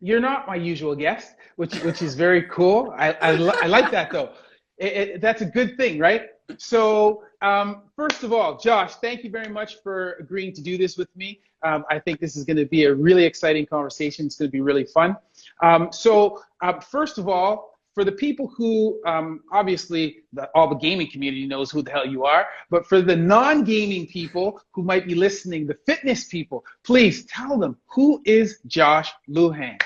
You're not my usual guest, which is very cool. I like that though. That's a good thing, right? So first of all, Josh, thank you very much for agreeing to do this with me. I think this is going to be a really exciting conversation. It's going to be really fun. First of all, for the people who obviously all the gaming community knows who the hell you are, but for the non-gaming people who might be listening, the fitness people, please tell them, who is Josh Lujan?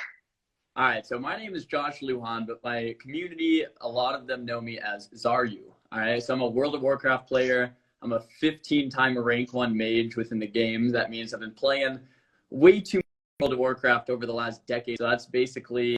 All right, so my name is Josh Lujan, but my community, a lot of them know me as Xaryu. All right, so I'm a World of Warcraft player. I'm a 15-time rank 1 mage within the game. That means I've been playing way too much World of Warcraft over the last decade. So that's basically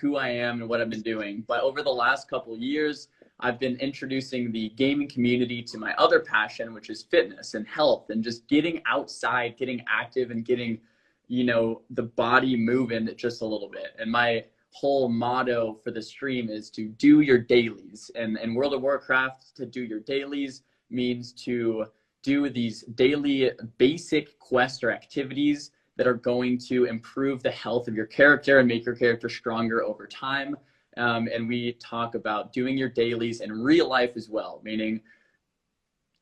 who I am and what I've been doing. But over the last couple of years, I've been introducing the gaming community to my other passion, which is fitness and health and just getting outside, getting active and getting, you know, the body moving just a little bit. And my whole motto for the stream is to do your dailies. And in World of Warcraft, to do your dailies means to do these daily basic quests or activities that are going to improve the health of your character and make your character stronger over time. And we talk about doing your dailies in real life as well, meaning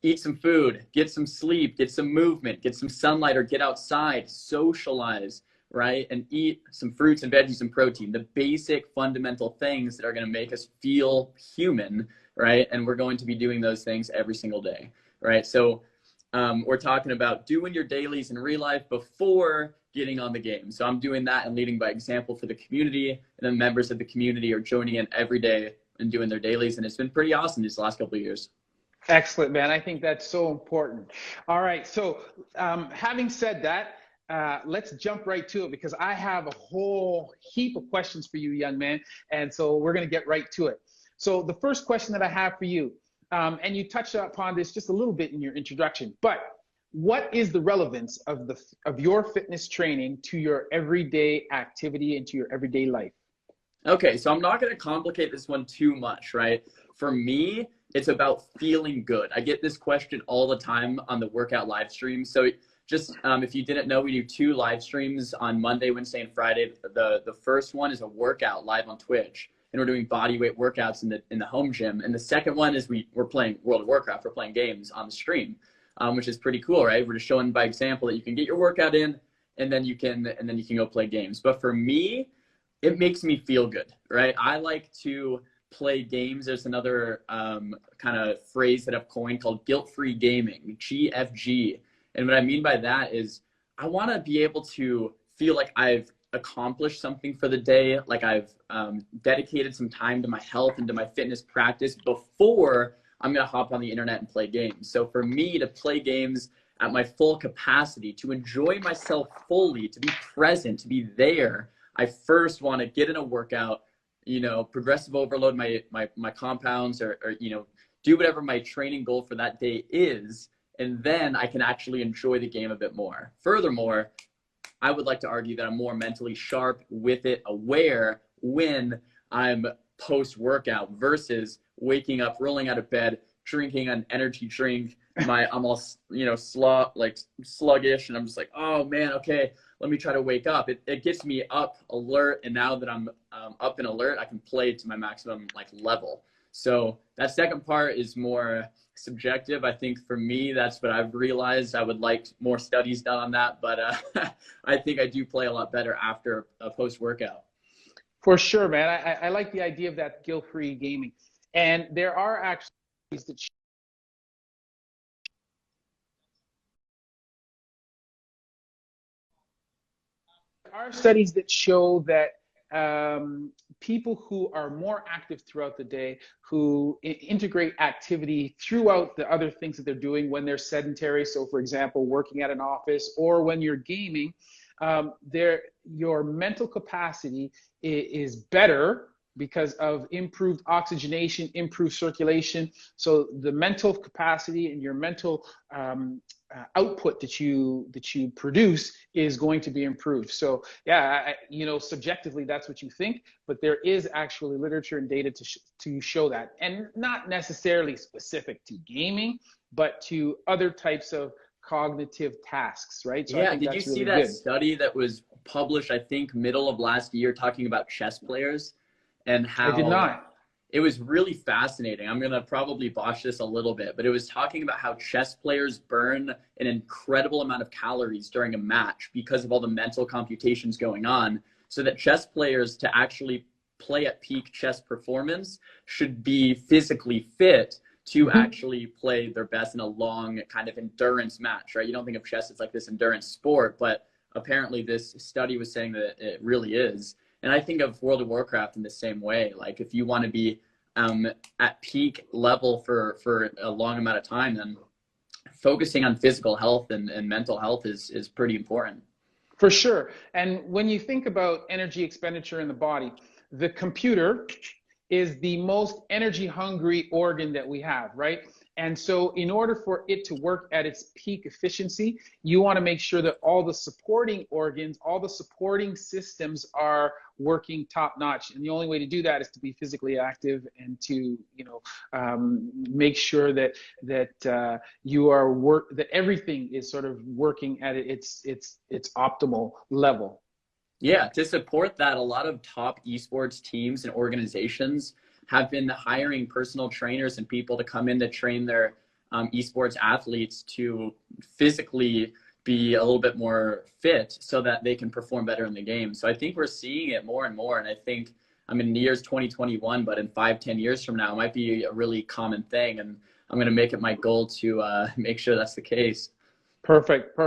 eat some food, get some sleep, get some movement, get some sunlight or get outside, socialize, right? And eat some fruits and veggies and protein, the basic fundamental things that are going to make us feel human, right? And we're going to be doing those things every single day, right? So we're talking about doing your dailies in real life before getting on the game. So I'm doing that and leading by example for the community, and then members of the community are joining in every day and doing their dailies. And it's been pretty awesome these last couple of years. Excellent, man. I think that's so important. All right. So having said that, let's jump right to it because I have a whole heap of questions for you, young man. And so we're going to get right to it. So the first question that I have for you, and you touched upon this just a little bit in your introduction, but what is the relevance of your fitness training to your everyday activity and to your everyday life? Okay, so I'm not going to complicate this one too much, right? For me, it's about feeling good. I get this question all the time on the workout live stream. So just if you didn't know, we do 2 live streams on Monday, Wednesday, and Friday. The first one is a workout live on Twitch, and we're doing body weight workouts in the home gym. And the second one is we're playing World of Warcraft. We're playing games on the stream, which is pretty cool, right? We're just showing by example that you can get your workout in, and then you can go play games. But for me, it makes me feel good, right? I like to play games. There's another kind of phrase that I've coined called guilt-free gaming, GFG. And what I mean by that is I want to be able to feel like I've accomplished something for the day, like I've dedicated some time to my health and to my fitness practice before I'm going to hop on the internet and play games. So for me to play games at my full capacity, to enjoy myself fully, to be present, to be there, I first want to get in a workout, you know, progressive overload my compounds or you know, do whatever my training goal for that day is. And then I can actually enjoy the game a bit more. Furthermore, I would like to argue that I'm more mentally sharp with it, aware when I'm post-workout versus waking up, rolling out of bed, drinking an energy drink. I'm all, you know, sluggish, and I'm just like, oh man, okay, let me try to wake up. It gets me up, alert, and now that I'm up and alert, I can play to my maximum level. So that second part is more subjective. I think for me, that's what I've realized. I would like more studies done on that, but I think I do play a lot better after a post-workout. For sure, man. I like the idea of that guilt-free gaming. And there are actually that studies that show that people who are more active throughout the day, who integrate activity throughout the other things that they're doing when they're sedentary, so for example, working at an office or when you're gaming, your mental capacity is better because of improved oxygenation, improved circulation. So the mental capacity and your mental output that you produce is going to be improved. So yeah, you know, subjectively that's what you think, but there is actually literature and data to show that, and not necessarily specific to gaming, but to other types of cognitive tasks, right? So yeah, did you see that study that was published, I think, middle of last year, talking about chess players and I did how not. it was really fascinating. I'm going to probably botch this a little bit, but it was talking about how chess players burn an incredible amount of calories during a match because of all the mental computations going on. So that chess players, to actually play at peak chess performance, should be physically fit to actually play their best in a long kind of endurance match, right? You don't think of chess as like this endurance sport, but apparently this study was saying that it really is. And I think of World of Warcraft in the same way. Like if you want to be at peak level for a long amount of time, then focusing on physical health and mental health is pretty important. For sure. And when you think about energy expenditure in the body, the computer is the most energy hungry organ that we have, right? And so in order for it to work at its peak efficiency, you want to make sure that all the supporting organs, all the supporting systems are working top notch. And the only way to do that is to be physically active and to, make sure that that everything is sort of working at its optimal level. Yeah, to support that, a lot of top esports teams and organizations have been hiring personal trainers and people to come in to train their esports athletes to physically be a little bit more fit so that they can perform better in the game. So I think we're seeing it more and more. And I think, in the year's 2021, but in 5-10 years from now, it might be a really common thing. And I'm going to make it my goal to make sure that's the case. Perfect.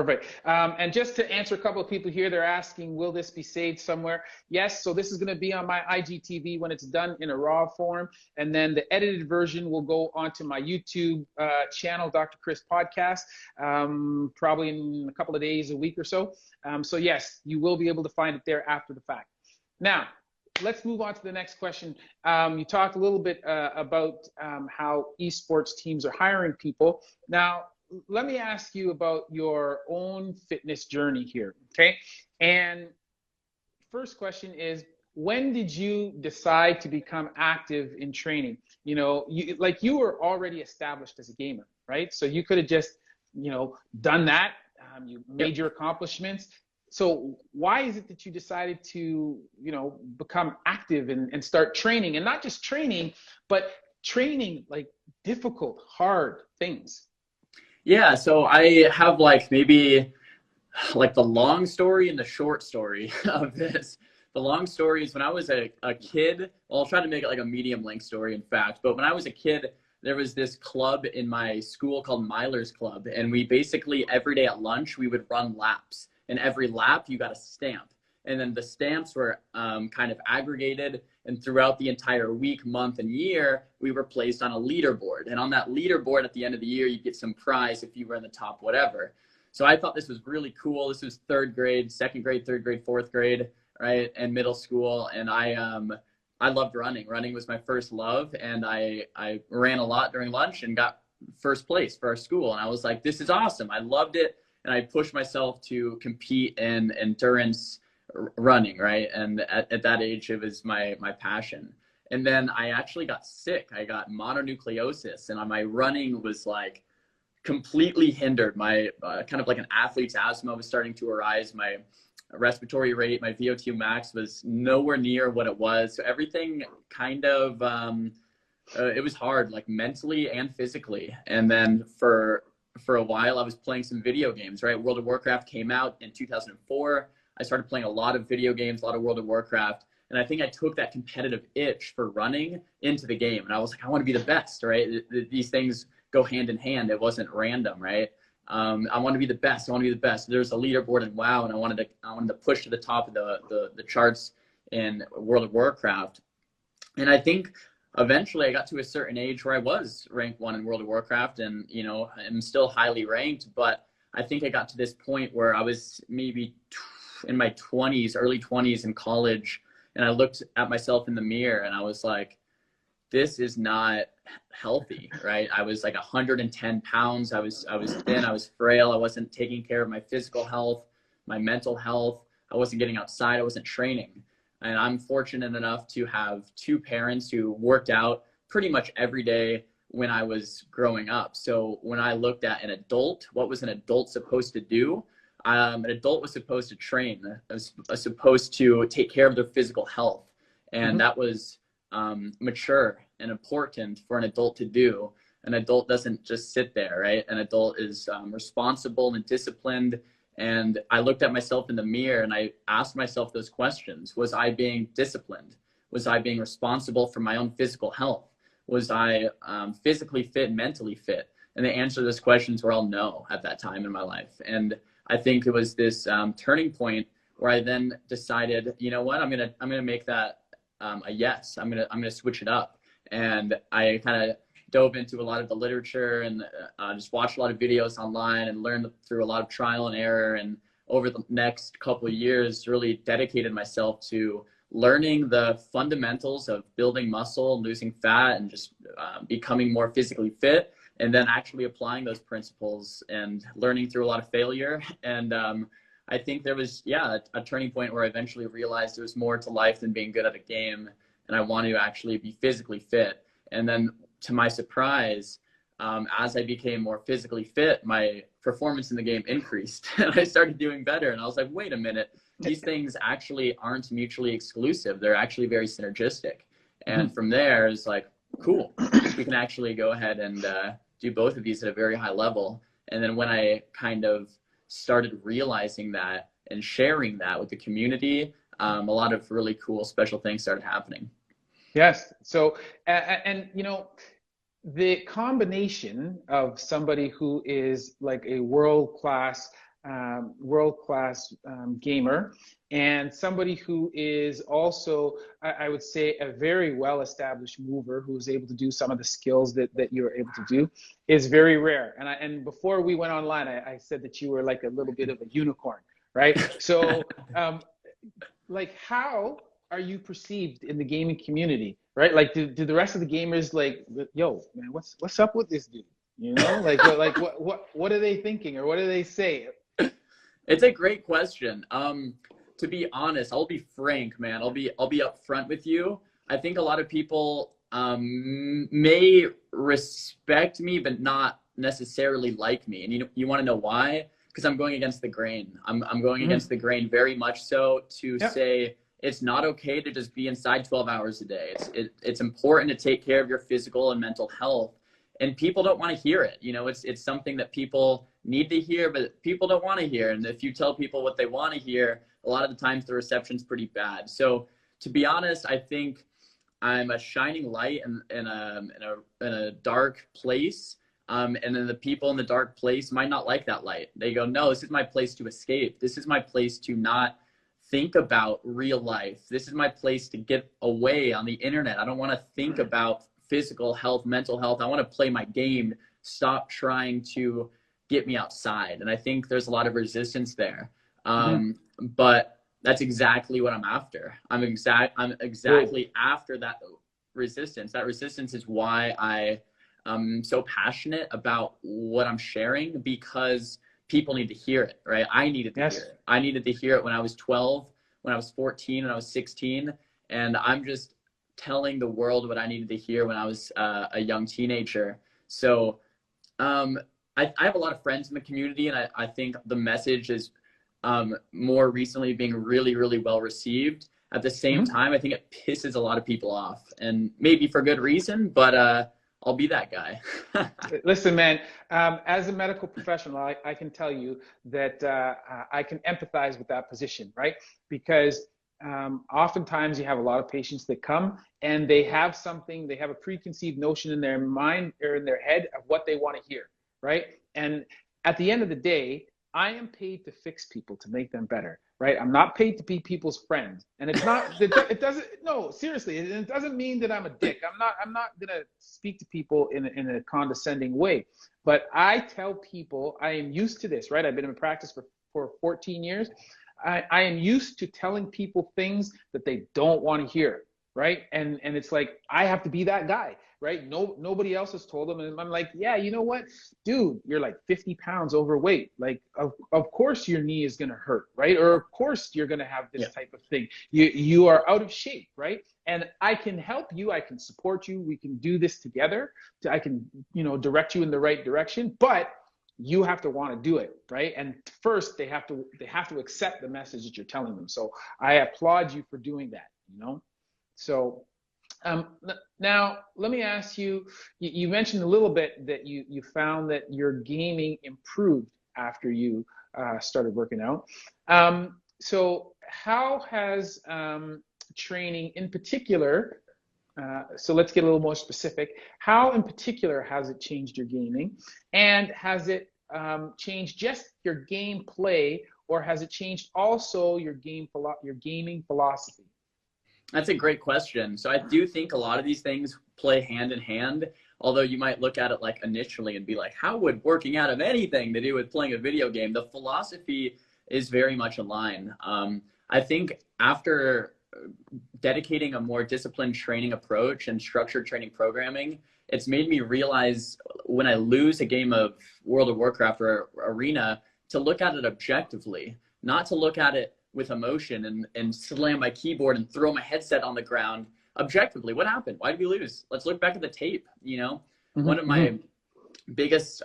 And just to answer a couple of people here, they're asking, will this be saved somewhere? Yes, so this is going to be on my IGTV when it's done in a raw form. And then the edited version will go onto my YouTube channel, Dr. Chris Podcast, probably in a couple of days, a week or so. So yes, you will be able to find it there after the fact. Now, let's move on to the next question. You talked a little bit about how esports teams are hiring people. Now, let me ask you about your own fitness journey here, okay? And first question is, when did you decide to become active in training? You were already established as a gamer, right? So you could have just, done that. You made your accomplishments. So why is it that you decided to, become active and start training, and not just training, but training like difficult, hard things? Yeah, so I have maybe the long story and the short story of this. The long story is when I was a kid, well, I'll try to make it like a medium length story, in fact, but when I was a kid, there was this club in my school called Myler's Club, and we basically every day at lunch, we would run laps, and every lap you got a stamp. And then the stamps were kind of aggregated, and throughout the entire week, month, and year, we were placed on a leaderboard. And on that leaderboard at the end of the year, you get some prize if you were in the top whatever. So I thought this was really cool. This was third grade, second grade, third grade, fourth grade, right, and middle school. And I loved running. Running was my first love, and I ran a lot during lunch and got first place for our school. And I was like, this is awesome. I loved it, and I pushed myself to compete in endurance running, right? And at that age, it was my passion. And then I actually got sick. I got mononucleosis, and my running was completely hindered. My kind of like an athlete's asthma was starting to arise. My respiratory rate, my VO2 max was nowhere near what it was. So everything kind of, it was hard, mentally and physically. And then for a while, I was playing some video games, right? World of Warcraft came out in 2004. I started playing a lot of video games, a lot of World of Warcraft. And I think I took that competitive itch for running into the game. And I was like, I want to be the best, right? These things go hand in hand. It wasn't random, right? I want to be the best. I want to be the best. There's a leaderboard in WoW, and I wanted to push to the top of the charts in World of Warcraft. And I think eventually I got to a certain age where I was ranked 1 in World of Warcraft, and I'm still highly ranked. But I think I got to this point where I was maybe in my 20s, early 20s in college, and I looked at myself in the mirror and I was like, this is not healthy, right? I was 110 pounds. I was thin, I was frail. I wasn't taking care of my physical health, my mental health. I wasn't getting outside. I wasn't training. And I'm fortunate enough to have 2 parents who worked out pretty much every day when I was growing up. So when I looked at an adult, what was an adult supposed to do? an adult was supposed to train, was supposed to take care of their physical health. And that was mature and important for an adult to do. An adult doesn't just sit there, right? An adult is responsible and disciplined. And I looked at myself in the mirror and I asked myself those questions. Was I being disciplined? Was I being responsible for my own physical health? Was I physically fit and mentally fit? And the answer to those questions were all no at that time in my life. And I think it was this turning point where I then decided, you know what, I'm gonna make that a yes. I'm gonna switch it up. And I kind of dove into a lot of the literature and just watched a lot of videos online and learned through a lot of trial and error. And over the next couple of years, really dedicated myself to learning the fundamentals of building muscle, losing fat, and just becoming more physically fit. And then actually applying those principles and learning through a lot of failure. And I think there was, a turning point where I eventually realized there was more to life than being good at a game. And I wanted to actually be physically fit. And then to my surprise, as I became more physically fit, my performance in the game increased and I started doing better. And I was like, wait a minute, these things actually aren't mutually exclusive. They're actually very synergistic. And from there, it's like, cool, we can actually go ahead and do both of these at a very high level. And then when I kind of started realizing that and sharing that with the community, a lot of really cool special things started happening. Yes. So, and you know, the combination of somebody who is like a world-class gamer and somebody who is also, I would say, a very well-established mover who's able to do some of the skills that you're able to do is very rare. And before we went online, I said that you were like a little bit of a unicorn, right? So, like, how are you perceived in the gaming community, right? Like, do the rest of the gamers like, yo, man, what's up with this dude? You know, like what are they thinking or what do they say? It's a great question. To be honest, I'll be frank, man. I'll be upfront with you. I think a lot of people may respect me, but not necessarily like me. And you want to know why? Because I'm going against the grain. I'm going against the grain very much so to say it's not okay to just be inside 12 hours a day. It's important to take care of your physical and mental health. And people don't want to hear it. You know, it's something that people need to hear, but people don't want to hear. And if you tell people what they want to hear, a lot of the times the reception's pretty bad. So to be honest, I think I'm a shining light in a dark place. And then the people in the dark place might not like that light. They go, no, this is my place to escape. This is my place to not think about real life. This is my place to get away on the internet. I don't want to think about physical health, mental health. I want to play my game. Stop trying to get me outside. And I think there's a lot of resistance there. But that's exactly what I'm after. I'm exactly after that resistance. That resistance is why I am so passionate about what I'm sharing, because people need to hear it, right? I needed to hear it. I needed to hear it when I was 12, when I was 14, when I was 16. And I'm just telling the world what I needed to hear when I was a young teenager. So I have a lot of friends in the community, and I think the message is more recently being really, really well received. At the same time, I think it pisses a lot of people off, and maybe for good reason, but I'll be that guy. Listen, man, as a medical professional, I can tell you that I can empathize with that position, right? Because oftentimes you have a lot of patients that come and they have a preconceived notion in their mind or in their head of what they want to hear, right? And at the end of the day, I am paid to fix people, to make them better, right? I'm not paid to be people's friend. And it's not, it doesn't, no, seriously, it doesn't mean that I'm a dick. I'm not gonna speak to people in a condescending way. But I tell people, I am used to this, right? I've been in practice for 14 years. I am used to telling people things that they don't want to hear, right? And it's like, I have to be that guy, right? Nobody else has told them. And I'm like, yeah, you know what, dude, you're like 50 pounds overweight. Like, of course your knee is going to hurt, right? Or of course you're going to have this type of thing. You are out of shape, right? And I can help you. I can support you. We can do this together. I can, direct you in the right direction. But you have to want to do it, right? And first they have to accept the message that you're telling them. So I applaud you for doing that, you know? So now let me ask you, you mentioned a little bit that you found that your gaming improved after you started working out. So how has training in particular, so let's get a little more specific, how in particular has it changed your gaming? And has it changed just your gameplay, or has it changed also your gaming philosophy? That's a great question. So I do think a lot of these things play hand in hand, although you might look at it like initially and be like, how would working out have anything to do with playing a video game? The philosophy is very much aligned. I think after dedicating a more disciplined training approach and structured training programming, it's made me realize when I lose a game of World of Warcraft or Arena, to look at it objectively, not to look at it with emotion and slam my keyboard and throw my headset on the ground. Objectively, what happened? Why did we lose? Let's look back at the tape. You know, one of my biggest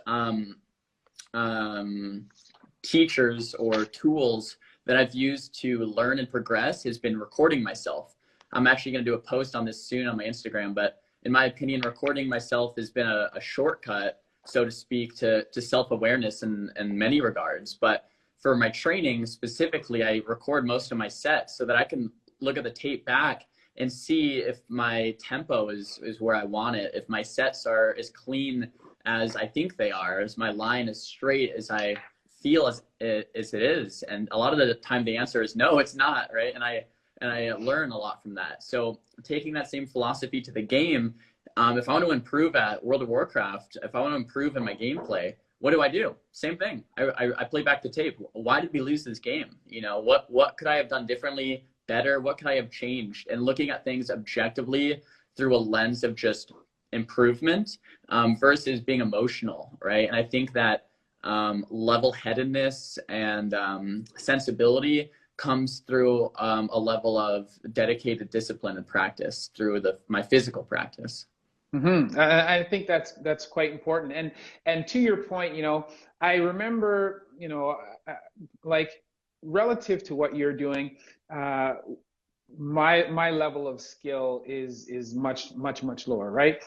teachers or tools that I've used to learn and progress has been recording myself. I'm actually going to do a post on this soon on my Instagram, but in my opinion, recording myself has been a shortcut, so to speak, to self-awareness in many regards. But for my training specifically, I record most of my sets so that I can look at the tape back and see if my tempo is where I want it, if my sets are as clean as I think they are, as my line is straight as I feel as it is. And a lot of the time the answer is no, it's not, right? And I learn a lot from that. So taking that same philosophy to the game, if I want to improve at World of Warcraft, if I want to improve in my gameplay, what do? Same thing. I play back the tape. Why did we lose this game? You know, what could I have done differently, better? What could I have changed? And looking at things objectively through a lens of just improvement versus being emotional, right? And I think that level-headedness and sensibility comes through a level of dedicated discipline and practice through my physical practice. I think that's quite important. And to your point, you know, I remember, you know, like relative to what you're doing, my level of skill is much lower, right?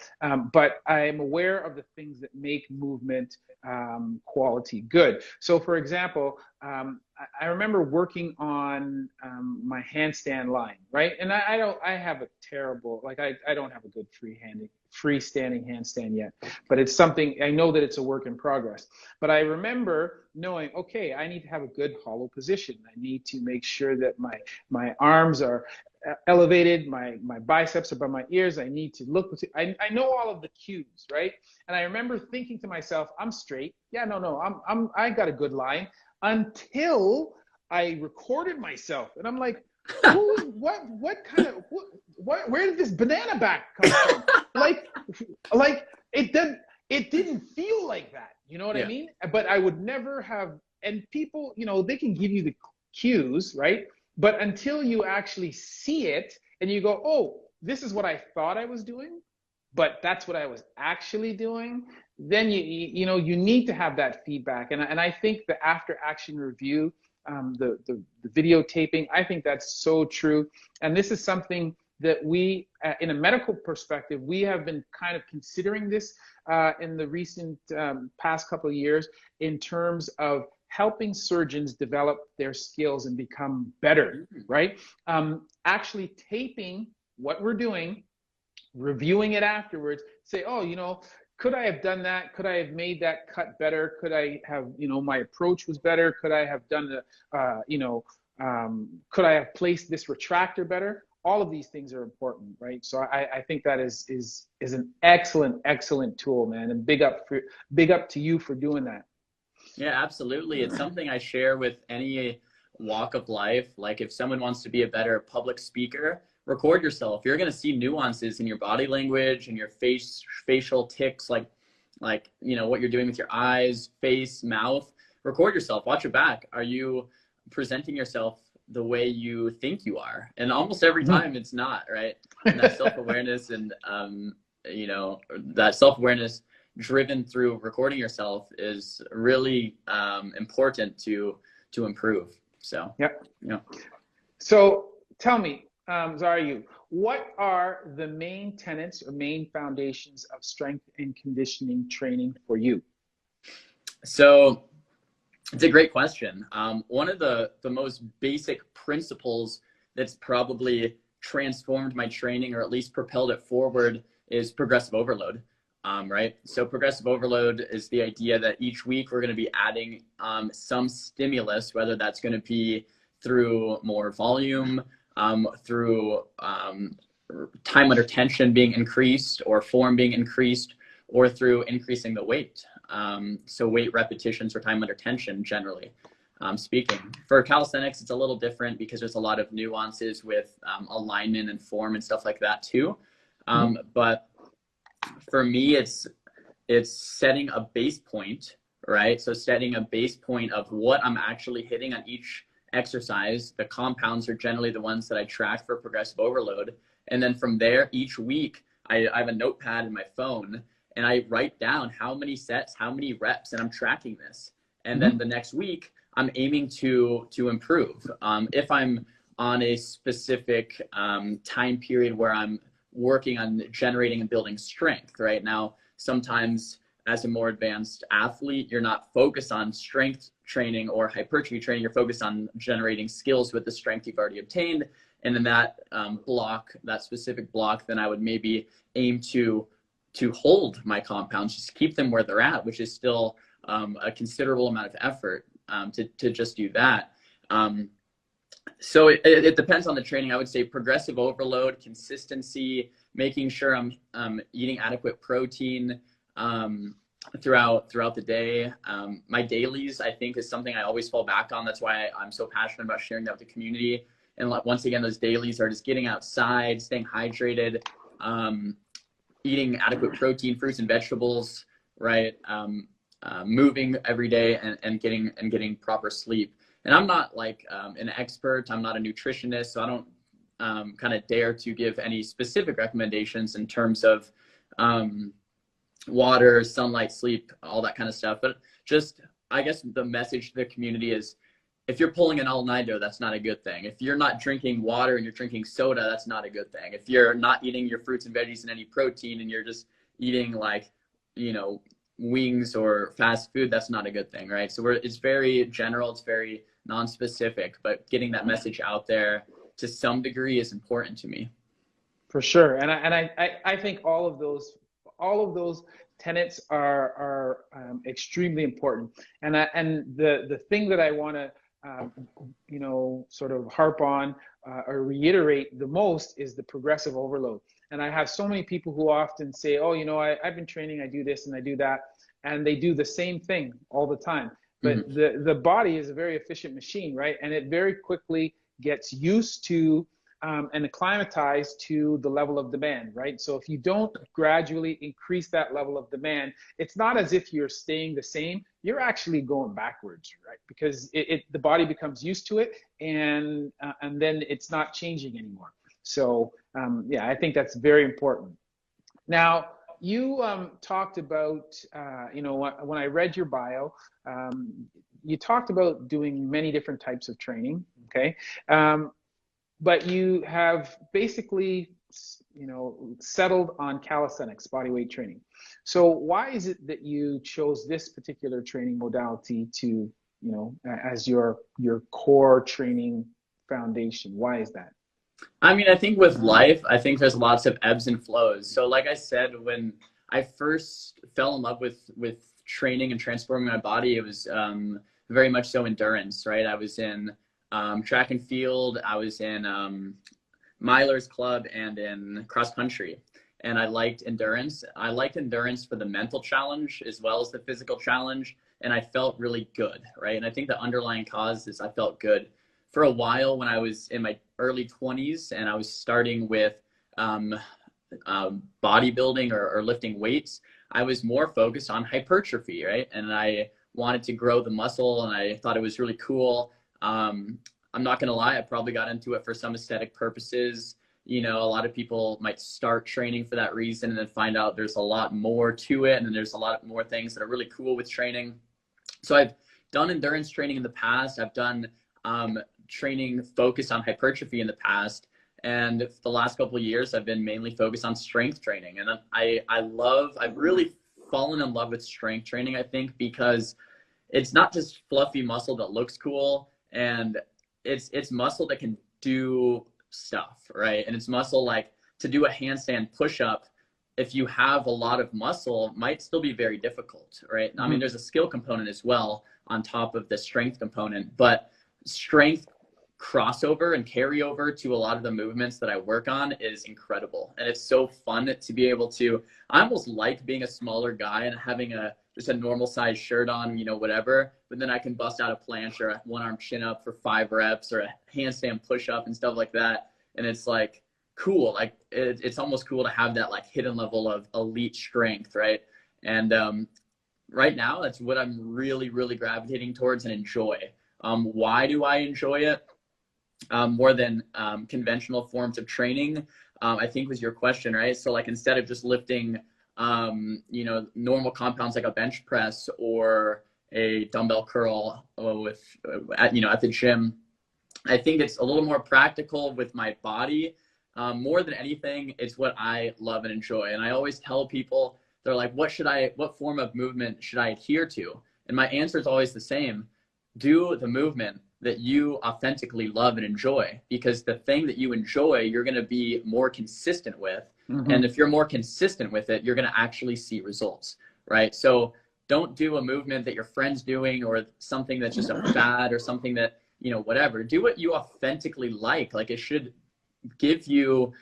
But I'm aware of the things that make movement quality good. So for example, I remember working on my handstand line, right? And I have a terrible, like I don't have a good freestanding handstand yet, but it's something, I know that it's a work in progress. But I remember knowing, okay, I need to have a good hollow position. I need to make sure that my arms are elevated, my biceps are by my ears. I need to look, I know all of the cues, right? And I remember thinking to myself, I'm straight. Yeah, no, I got a good line, until I recorded myself. And I'm like, what kind of, where did this banana back come from? like it didn't feel like that. You know what I mean? But I would never have, and people, you know, they can give you the cues, right? But until you actually see it and you go, oh, this is what I thought I was doing, but that's what I was actually doing, then you know, you need to have that feedback. And I think the after action review, the videotaping, I think that's so true. And this is something that we, in a medical perspective, we have been kind of considering this in the recent past couple of years in terms of helping surgeons develop their skills and become better, right? Actually taping what we're doing, reviewing it afterwards, say, oh, you know, could I have done that? Could I have made that cut better? Could I have, you know, my approach was better? Could I have done the, you know, could I have placed this retractor better? All of these things are important, right? So I think that is an excellent tool, man. And big up to you for doing that. Yeah, absolutely. It's something I share with any walk of life. Like if someone wants to be a better public speaker, record yourself. You're going to see nuances in your body language and your facial tics, like, you know, what you're doing with your eyes, face, mouth. Record yourself, watch it back. Are you presenting yourself the way you think you are? And almost every time it's not, right? And that self-awareness and, you know, that self-awareness driven through recording yourself is really important to improve. So yeah. yeah. So tell me, Xaryu, what are the main tenets or main foundations of strength and conditioning training for you? So it's a great question. One of the most basic principles that's probably transformed my training, or at least propelled it forward, is progressive overload. Right? So progressive overload is the idea that each week we're going to be adding some stimulus, whether that's going to be through more volume, through time under tension being increased, or form being increased, or through increasing the weight. So weight repetitions or time under tension, generally speaking. For calisthenics, it's a little different because there's a lot of nuances with alignment and form and stuff like that too. But for me, it's setting a base point, right? So setting a base point of what I'm actually hitting on each exercise. The compounds are generally the ones that I track for progressive overload. And then from there, each week, I have a notepad in my phone, and I write down how many sets, how many reps, and I'm tracking this. And then the next week, I'm aiming to improve. If I'm on a specific time period where I'm working on generating and building strength, right? Now, sometimes as a more advanced athlete, you're not focused on strength training or hypertrophy training. You're focused on generating skills with the strength you've already obtained. And then that block, that specific block, then I would maybe aim to hold my compounds, just keep them where they're at, which is still a considerable amount of effort to just do that. So it depends on the training. I would say progressive overload, consistency, making sure I'm eating adequate protein throughout the day. My dailies, I think, is something I always fall back on. That's why I'm so passionate about sharing that with the community. And once again, those dailies are just getting outside, staying hydrated, eating adequate protein, fruits and vegetables, right? Moving every day and getting proper sleep. And I'm not like an expert. I'm not a nutritionist, so I don't kind of dare to give any specific recommendations in terms of water, sunlight, sleep, all that kind of stuff. But just, I guess the message to the community is, if you're pulling an all-nighter, that's not a good thing. If you're not drinking water and you're drinking soda, that's not a good thing. If you're not eating your fruits and veggies and any protein and you're just eating like, wings or fast food, that's not a good thing, right? So it's very general, it's very non-specific, but getting that message out there to some degree is important to me. For sure. And I think all of those tenets are extremely important. And the thing that I want to sort of harp on or reiterate the most is the progressive overload. And I have so many people who often say, oh, I've been training, I do this and I do that, and they do the same thing all the time. But the body is a very efficient machine, right? And it very quickly gets used to and acclimatized to the level of demand, right? So if you don't gradually increase that level of demand, it's not as if you're staying the same, you're actually going backwards, right? Because the body becomes used to it, and then it's not changing anymore. So yeah, I think that's very important. Now, you talked about, when I read your bio, you talked about doing many different types of training, okay? But you have basically, settled on calisthenics, bodyweight training. So why is it that you chose this particular training modality to, as your core training foundation? Why is that? I mean, I think with life, I think there's lots of ebbs and flows. So like I said, when I first fell in love with training and transforming my body, it was very much so endurance, right? I was in track and field, I was in milers club and in cross country, and I liked endurance. I liked endurance for the mental challenge as well as the physical challenge, and I felt really good, right? And I think the underlying cause is I felt good. For a while, when I was in my early 20s and I was starting with bodybuilding or lifting weights, I was more focused on hypertrophy, right? And I wanted to grow the muscle, and I thought it was really cool. I'm not going to lie, I probably got into it for some aesthetic purposes, You know, a lot of people might start training for that reason and then find out there's a lot more to it. And then there's a lot more things that are really cool with training. So I've done endurance training in the past. I've done training focused on hypertrophy in the past. And for the last couple of years, I've been mainly focused on strength training. And I've really fallen in love with strength training, I think, because it's not just fluffy muscle that looks cool, and it's muscle that can do stuff, right? And it's muscle, like, to do a handstand push-up, if you have a lot of muscle, might still be very difficult, right? I mean, there's a skill component as well on top of the strength component, but strength crossover and carryover to a lot of the movements that I work on is incredible. And it's so fun to be able to, I almost like being a smaller guy and having just a normal size shirt on, you know, whatever, but then I can bust out a planche or a one arm chin up for 5 reps or a handstand push up and stuff like that. And it's like cool. Like it's almost cool to have that like hidden level of elite strength. Right. And right now that's what I'm really, really gravitating towards and enjoy. Why do I enjoy it? More than conventional forms of training, I think was your question, right? So like instead of just lifting, you know, normal compounds like a bench press or a dumbbell curl at the gym, I think it's a little more practical with my body. More than anything, it's what I love and enjoy. And I always tell people, they're like, what form of movement should I adhere to? And my answer is always the same. Do the movement that you authentically love and enjoy, because the thing that you enjoy, you're going to be more consistent with. And if you're more consistent with it, you're going to actually see results, right? So don't do a movement that your friend's doing or something that's just a fad or something that, you know, whatever. Do what you authentically like. Like, it should give you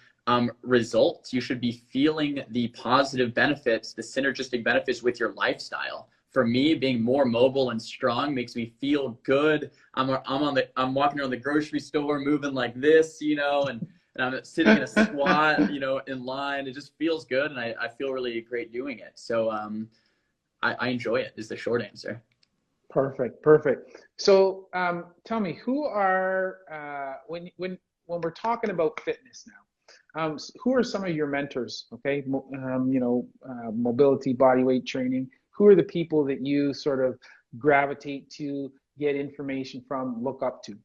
results. You should be feeling the positive benefits, the synergistic benefits with your lifestyle. For me, being more mobile and strong makes me feel good. I'm walking around the grocery store moving like this, you know, and I'm sitting in a squat, you know, in line. It just feels good, and I feel really great doing it. So I enjoy it is the short answer. Perfect. So tell me, who are when we're talking about fitness now, who are some of your mentors? Okay, you know, mobility, body weight training. Who are the people that you sort of gravitate to, get information from, look up to?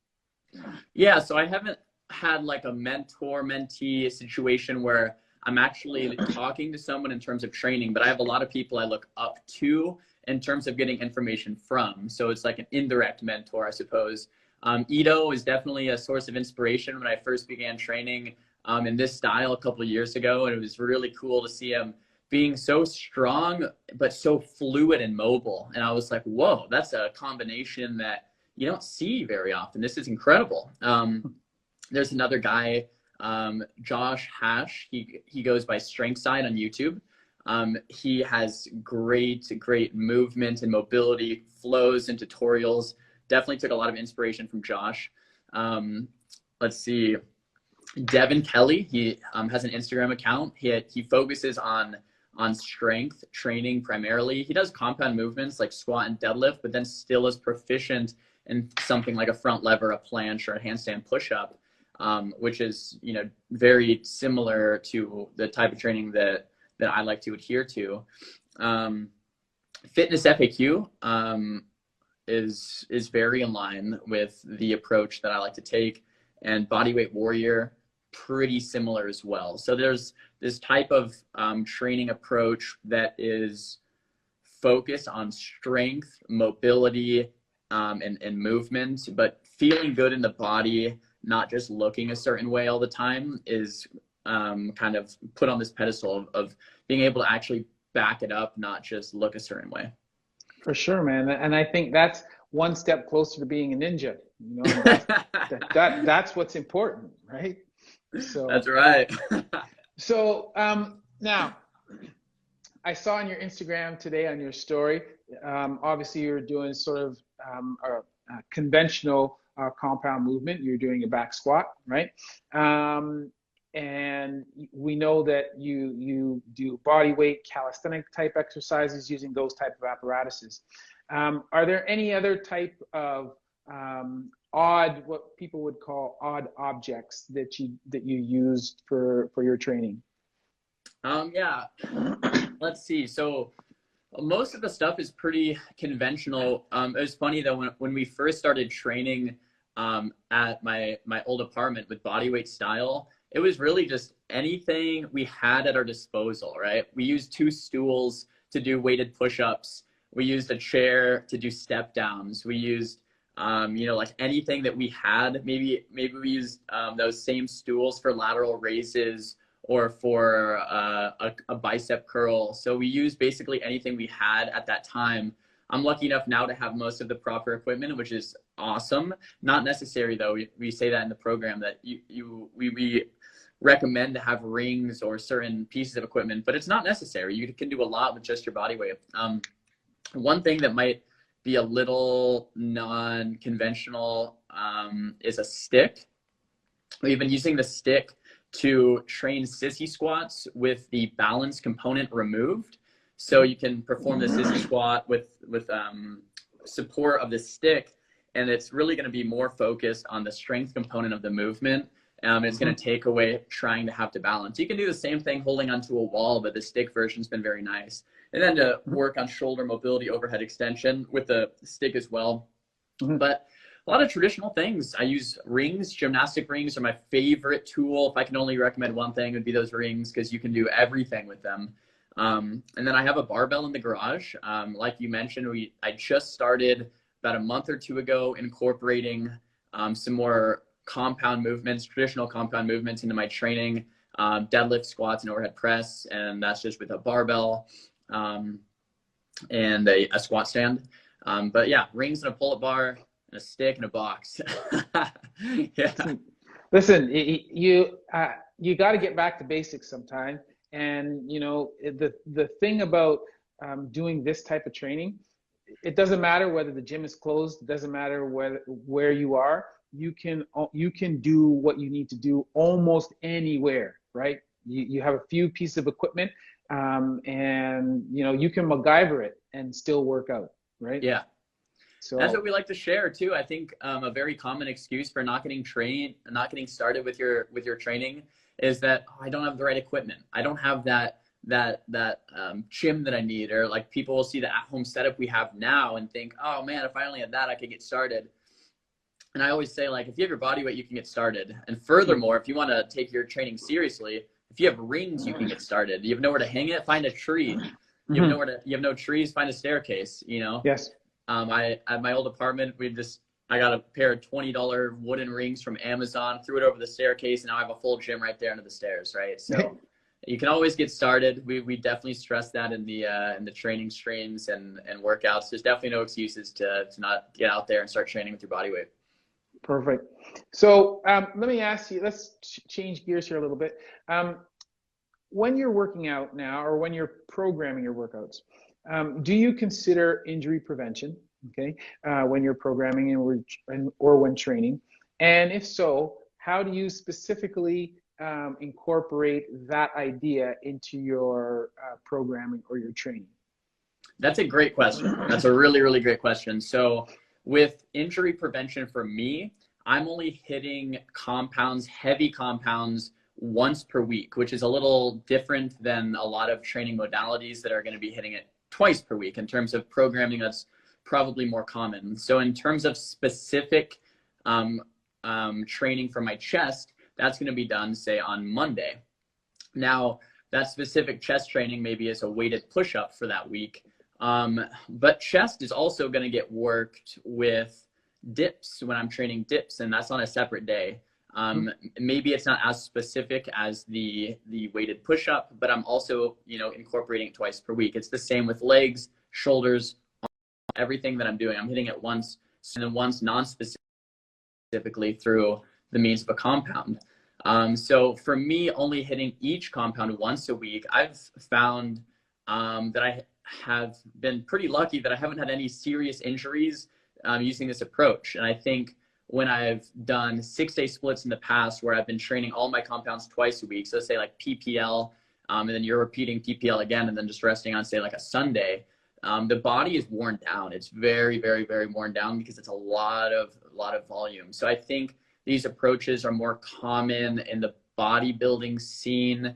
Yeah, so I haven't had like a mentor-mentee situation where I'm actually talking to someone in terms of training, but I have a lot of people I look up to in terms of getting information from. So it's like an indirect mentor, I suppose. Ito is definitely a source of inspiration when I first began training in this style a couple of years ago, and it was really cool to see him being so strong, but so fluid and mobile. And I was like, whoa, that's a combination that you don't see very often. This is incredible. There's another guy, Josh Hash. He goes by Strength Side on YouTube. He has great movement and mobility flows and tutorials. Definitely took a lot of inspiration from Josh. Let's see. Devin Kelly, he has an Instagram account. He focuses on strength training primarily. He does compound movements like squat and deadlift, but then still is proficient in something like a front lever, a planche, or a handstand push-up, which is, you know, very similar to the type of training that I like to adhere to. Fitness FAQ is very in line with the approach that I like to take, and Bodyweight Warrior, pretty similar as well. So there's this type of training approach that is focused on strength, mobility, and movement, but feeling good in the body, not just looking a certain way all the time, is kind of put on this pedestal of being able to actually back it up, not just look a certain way. For sure, man. And I think that's one step closer to being a ninja. You know, that's what's important, right? So that's right. So now, I saw on your Instagram today on your story, obviously you're doing sort of a conventional compound movement. You're doing a back squat, right? And we know that you do body weight calisthenic type exercises using those type of apparatuses. Are there any other type of odd, what people would call odd objects that you used for your training? Yeah, let's see. So most of the stuff is pretty conventional. It was funny though, when we first started training at my old apartment with Bodyweight Style, it was really just anything we had at our disposal, right? We used 2 stools to do weighted push-ups. We used a chair to do step downs. We used, like anything that we had. Maybe we used those same stools for lateral raises or for a bicep curl. So we used basically anything we had at that time. I'm lucky enough now to have most of the proper equipment, which is awesome. Not necessary though. We say that in the program that we recommend to have rings or certain pieces of equipment, but it's not necessary. You can do a lot with just your body weight. One thing that might be a little non-conventional is a stick. We've been using the stick to train sissy squats with the balance component removed. So you can perform the sissy squat with support of the stick, and it's really going to be more focused on the strength component of the movement. It's going to take away trying to have to balance. You can do the same thing holding onto a wall, but the stick version's been very nice. And then to work on shoulder mobility, overhead extension with the stick as well. But a lot of traditional things. I use rings. Gymnastic rings are my favorite tool. If I can only recommend one thing, it would be those rings, because you can do everything with them. And then I have a barbell in the garage. Like you mentioned, I just started about a month or 2 ago incorporating some more compound movements, traditional compound movements into my training, deadlift, squats, and overhead press. And that's just with a barbell and a squat stand. But yeah, rings and a pull-up bar, and a stick and a box. Yeah. Listen, you got to get back to basics sometime. And the thing about doing this type of training, it doesn't matter whether the gym is closed. It doesn't matter where you are. You can do what you need to do almost anywhere, right? You have a few pieces of equipment, and you can MacGyver it and still work out, right? Yeah. So that's what we like to share too. I think a very common excuse for not getting started with your training is that I don't have the right equipment. I don't have that gym that I need, or like people will see the at-home setup we have now and think, oh man, if I only had that, I could get started. And I always say, like, if you have your body weight, you can get started. And furthermore, if you want to take your training seriously, if you have rings, you can get started. You have nowhere to hang it, find a tree. You have no trees, find a staircase. Yes. At my old apartment, I got a pair of $20 wooden rings from Amazon, threw it over the staircase, and now I have a full gym right there under the stairs, right? So you can always get started. We definitely stress that in the training streams and workouts. There's definitely no excuses to not get out there and start training with your body weight. Perfect. So let me ask you, let's change gears here a little bit. When you're working out now, or when you're programming your workouts, do you consider injury prevention, okay, when you're programming or when training? And if so, how do you specifically incorporate that idea into your programming or your training? That's a great question. That's a really, really great question. So with injury prevention for me, I'm only hitting compounds, heavy compounds, once per week, which is a little different than a lot of training modalities that are going to be hitting it twice per week. In terms of programming, that's probably more common. So in terms of specific training for my chest, that's going to be done, say, on Monday. Now, that specific chest training maybe is a weighted push-up for that week. But chest is also going to get worked with dips when I'm training dips, and that's on a separate day. Maybe it's not as specific as the weighted push-up, but I'm also, incorporating it twice per week. It's the same with legs, shoulders, everything that I'm doing. I'm hitting it once, and then once non-specifically through the means of a compound. So for me, only hitting each compound once a week, I've found that I have been pretty lucky that I haven't had any serious injuries using this approach. And I think when I've done 6-day splits in the past where I've been training all my compounds twice a week, so say like PPL, and then you're repeating PPL again and then just resting on, say, like a Sunday, the body is worn down. It's very, very, very worn down because it's a lot of volume. So I think these approaches are more common in the bodybuilding scene,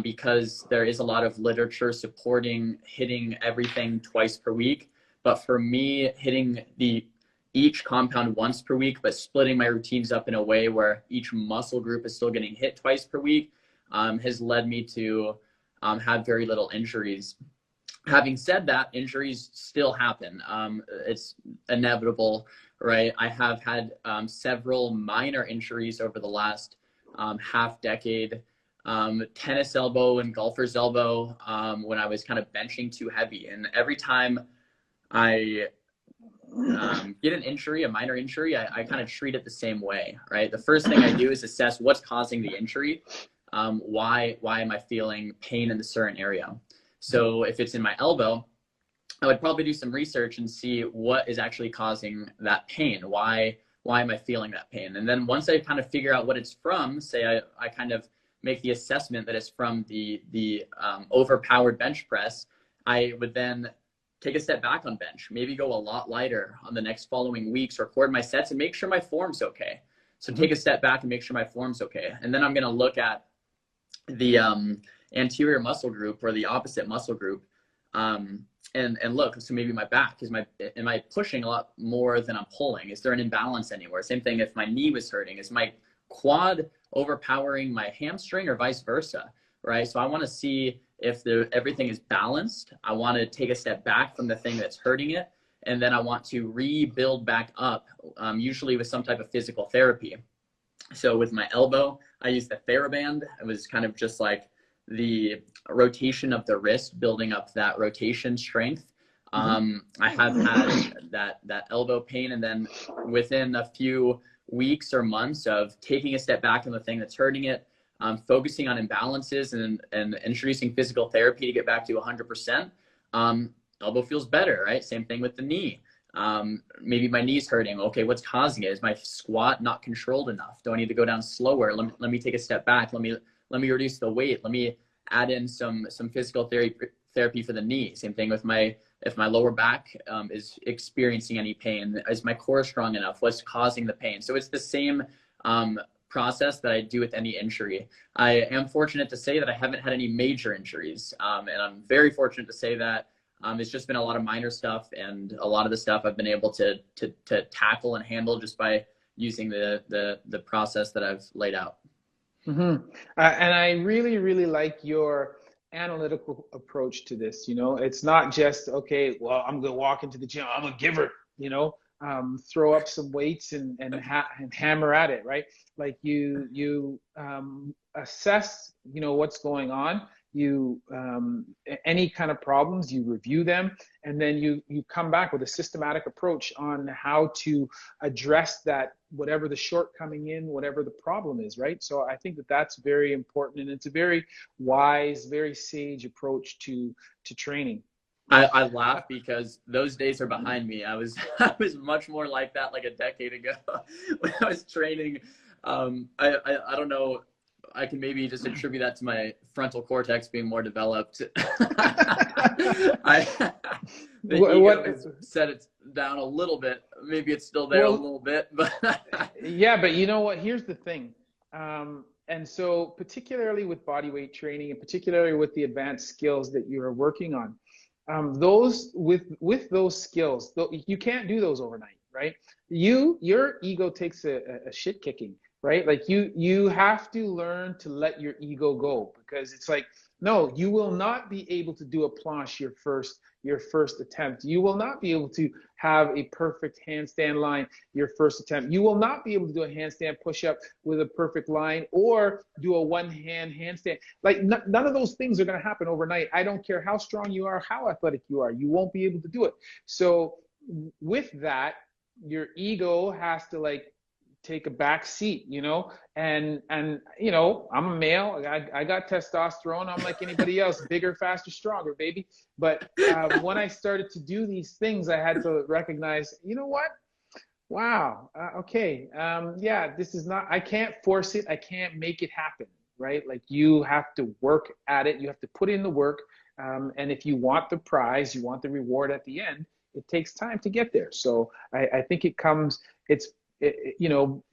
because there is a lot of literature supporting hitting everything twice per week. But for me, hitting each compound once per week, but splitting my routines up in a way where each muscle group is still getting hit twice per week, has led me to have very little injuries. Having said that, injuries still happen. It's inevitable, right? I have had several minor injuries over the last half decade. Tennis elbow and golfer's elbow, when I was kind of benching too heavy. And every time I get an injury, a minor injury, I kind of treat it the same way, right? The first thing I do is assess what's causing the injury. Why am I feeling pain in the certain area? So if it's in my elbow, I would probably do some research and see what is actually causing that pain. Why am I feeling that pain? And then once I kind of figure out what it's from, say I kind of make the assessment that it's from the overpowered bench press, I would then take a step back on bench, maybe go a lot lighter on the next following weeks, record my sets and make sure my form's okay. So take a step back and make sure my form's okay. And then I'm going to look at the anterior muscle group or the opposite muscle group, and look, so maybe my back, am I pushing a lot more than I'm pulling? Is there an imbalance anywhere? Same thing if my knee was hurting. Is my quad overpowering my hamstring or vice versa, right? So I want to see if everything is balanced. I want to take a step back from the thing that's hurting it, and then I want to rebuild back up, usually with some type of physical therapy. So with my elbow, I used the TheraBand. It was kind of just like the rotation of the wrist, building up that rotation strength. I have had that elbow pain, and then within a few weeks or months of taking a step back from the thing that's hurting it, focusing on imbalances and introducing physical therapy to get back to 100%, elbow feels better, right? Same thing with the knee. Maybe my knee's hurting. Okay, what's causing it? Is my squat not controlled enough? Do I need to go down slower? Let me take a step back. Let me reduce the weight. Let me add in some physical therapy for the knee. Same thing with if my lower back is experiencing any pain. Is my core strong enough? What's causing the pain? So it's the same process that I do with any injury. I am fortunate to say that I haven't had any major injuries, and I'm very fortunate to say that it's just been a lot of minor stuff, and a lot of the stuff I've been able to tackle and handle just by using the process that I've laid out. And I really, really like your analytical approach to this. You know, it's not just, okay, well, I'm going to walk into the gym, I'm a giver, you know, throw up some weights and hammer at it, right? Like you assess, you know, what's going on. You any kind of problems, you review them, and then you come back with a systematic approach on how to address that, whatever the shortcoming in, whatever the problem is, right? So I think that that's very important, and it's a very wise, very sage approach to training. I laugh because those days are behind me. I was much more like that like a decade ago when I was training. I don't know. I can maybe just attribute that to my frontal cortex being more developed. Set it down a little bit. Maybe it's still there a little bit, but yeah. But you know what? Here's the thing. And so particularly with bodyweight training, and particularly with the advanced skills that you are working on, those with those skills, you can't do those overnight, right? Your ego takes a shit kicking. Right? Like you have to learn to let your ego go, because it's like, no, you will not be able to do a planche your first attempt. You will not be able to have a perfect handstand line your first attempt. You will not be able to do a handstand push-up with a perfect line, or do a one-hand handstand. Like none of those things are going to happen overnight. I don't care how strong you are, how athletic you are, you won't be able to do it. So with that, your ego has to like take a back seat, you know, and you know, I'm a male, I got testosterone, I'm like anybody else, bigger, faster, stronger, baby. But when I started to do these things, I had to recognize, you know what, wow, okay, yeah, this is not, I can't force it, I can't make it happen, right? Like you have to work at it, you have to put in the work, And if you want the prize, you want the reward at the end, it takes time to get there. So I think it comes, you know,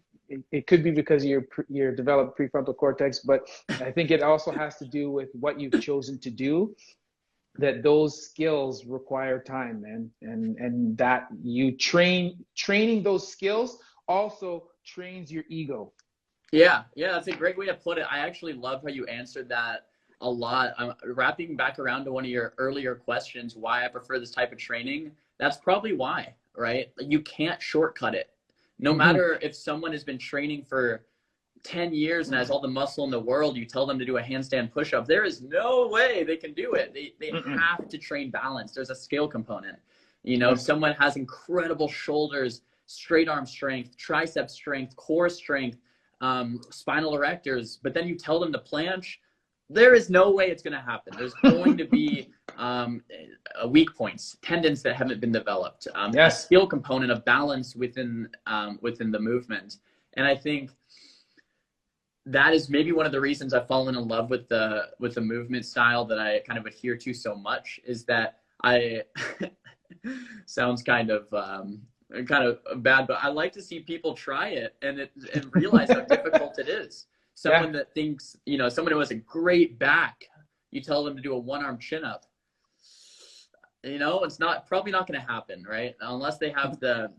it could be because of your developed prefrontal cortex, but I think it also has to do with what you've chosen to do, that those skills require time, man. And that you training those skills also trains your ego. Yeah, that's a great way to put it. I actually love how you answered that a lot. I'm wrapping back around to one of your earlier questions, why I prefer this type of training. That's probably why, right? You can't shortcut it. No matter if someone has been training for 10 years and has all the muscle in the world, you tell them to do a handstand push-up, there is no way they can do it. They have to train balance. There's a skill component. You know, if someone has incredible shoulders, straight arm strength, tricep strength, core strength, spinal erectors, but then you tell them to planche, there is no way it's going to happen. There's going to be weak points, tendons that haven't been developed, a skill component of balance within the movement. And I think that is maybe one of the reasons I've fallen in love with the movement style that I kind of adhere to so much, is that I sounds kind of bad, but I like to see people try it and realize how difficult it is. Someone that thinks, you know, someone who has a great back, you tell them to do a one-arm chin-up. You know, it's probably not going to happen, right? Unless they have the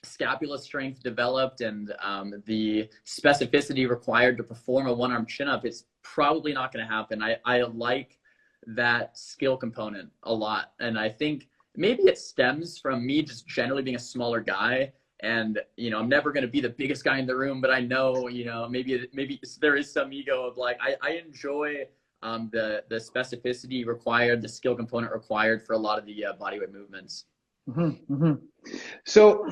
scapula strength developed and the specificity required to perform a one-arm chin-up, it's probably not going to happen. I like that skill component a lot. And I think maybe it stems from me just generally being a smaller guy. And, you know, I'm never going to be the biggest guy in the room, but I know, you know, maybe there is some ego of like, I enjoy the specificity required, the skill component required for a lot of the bodyweight movements. So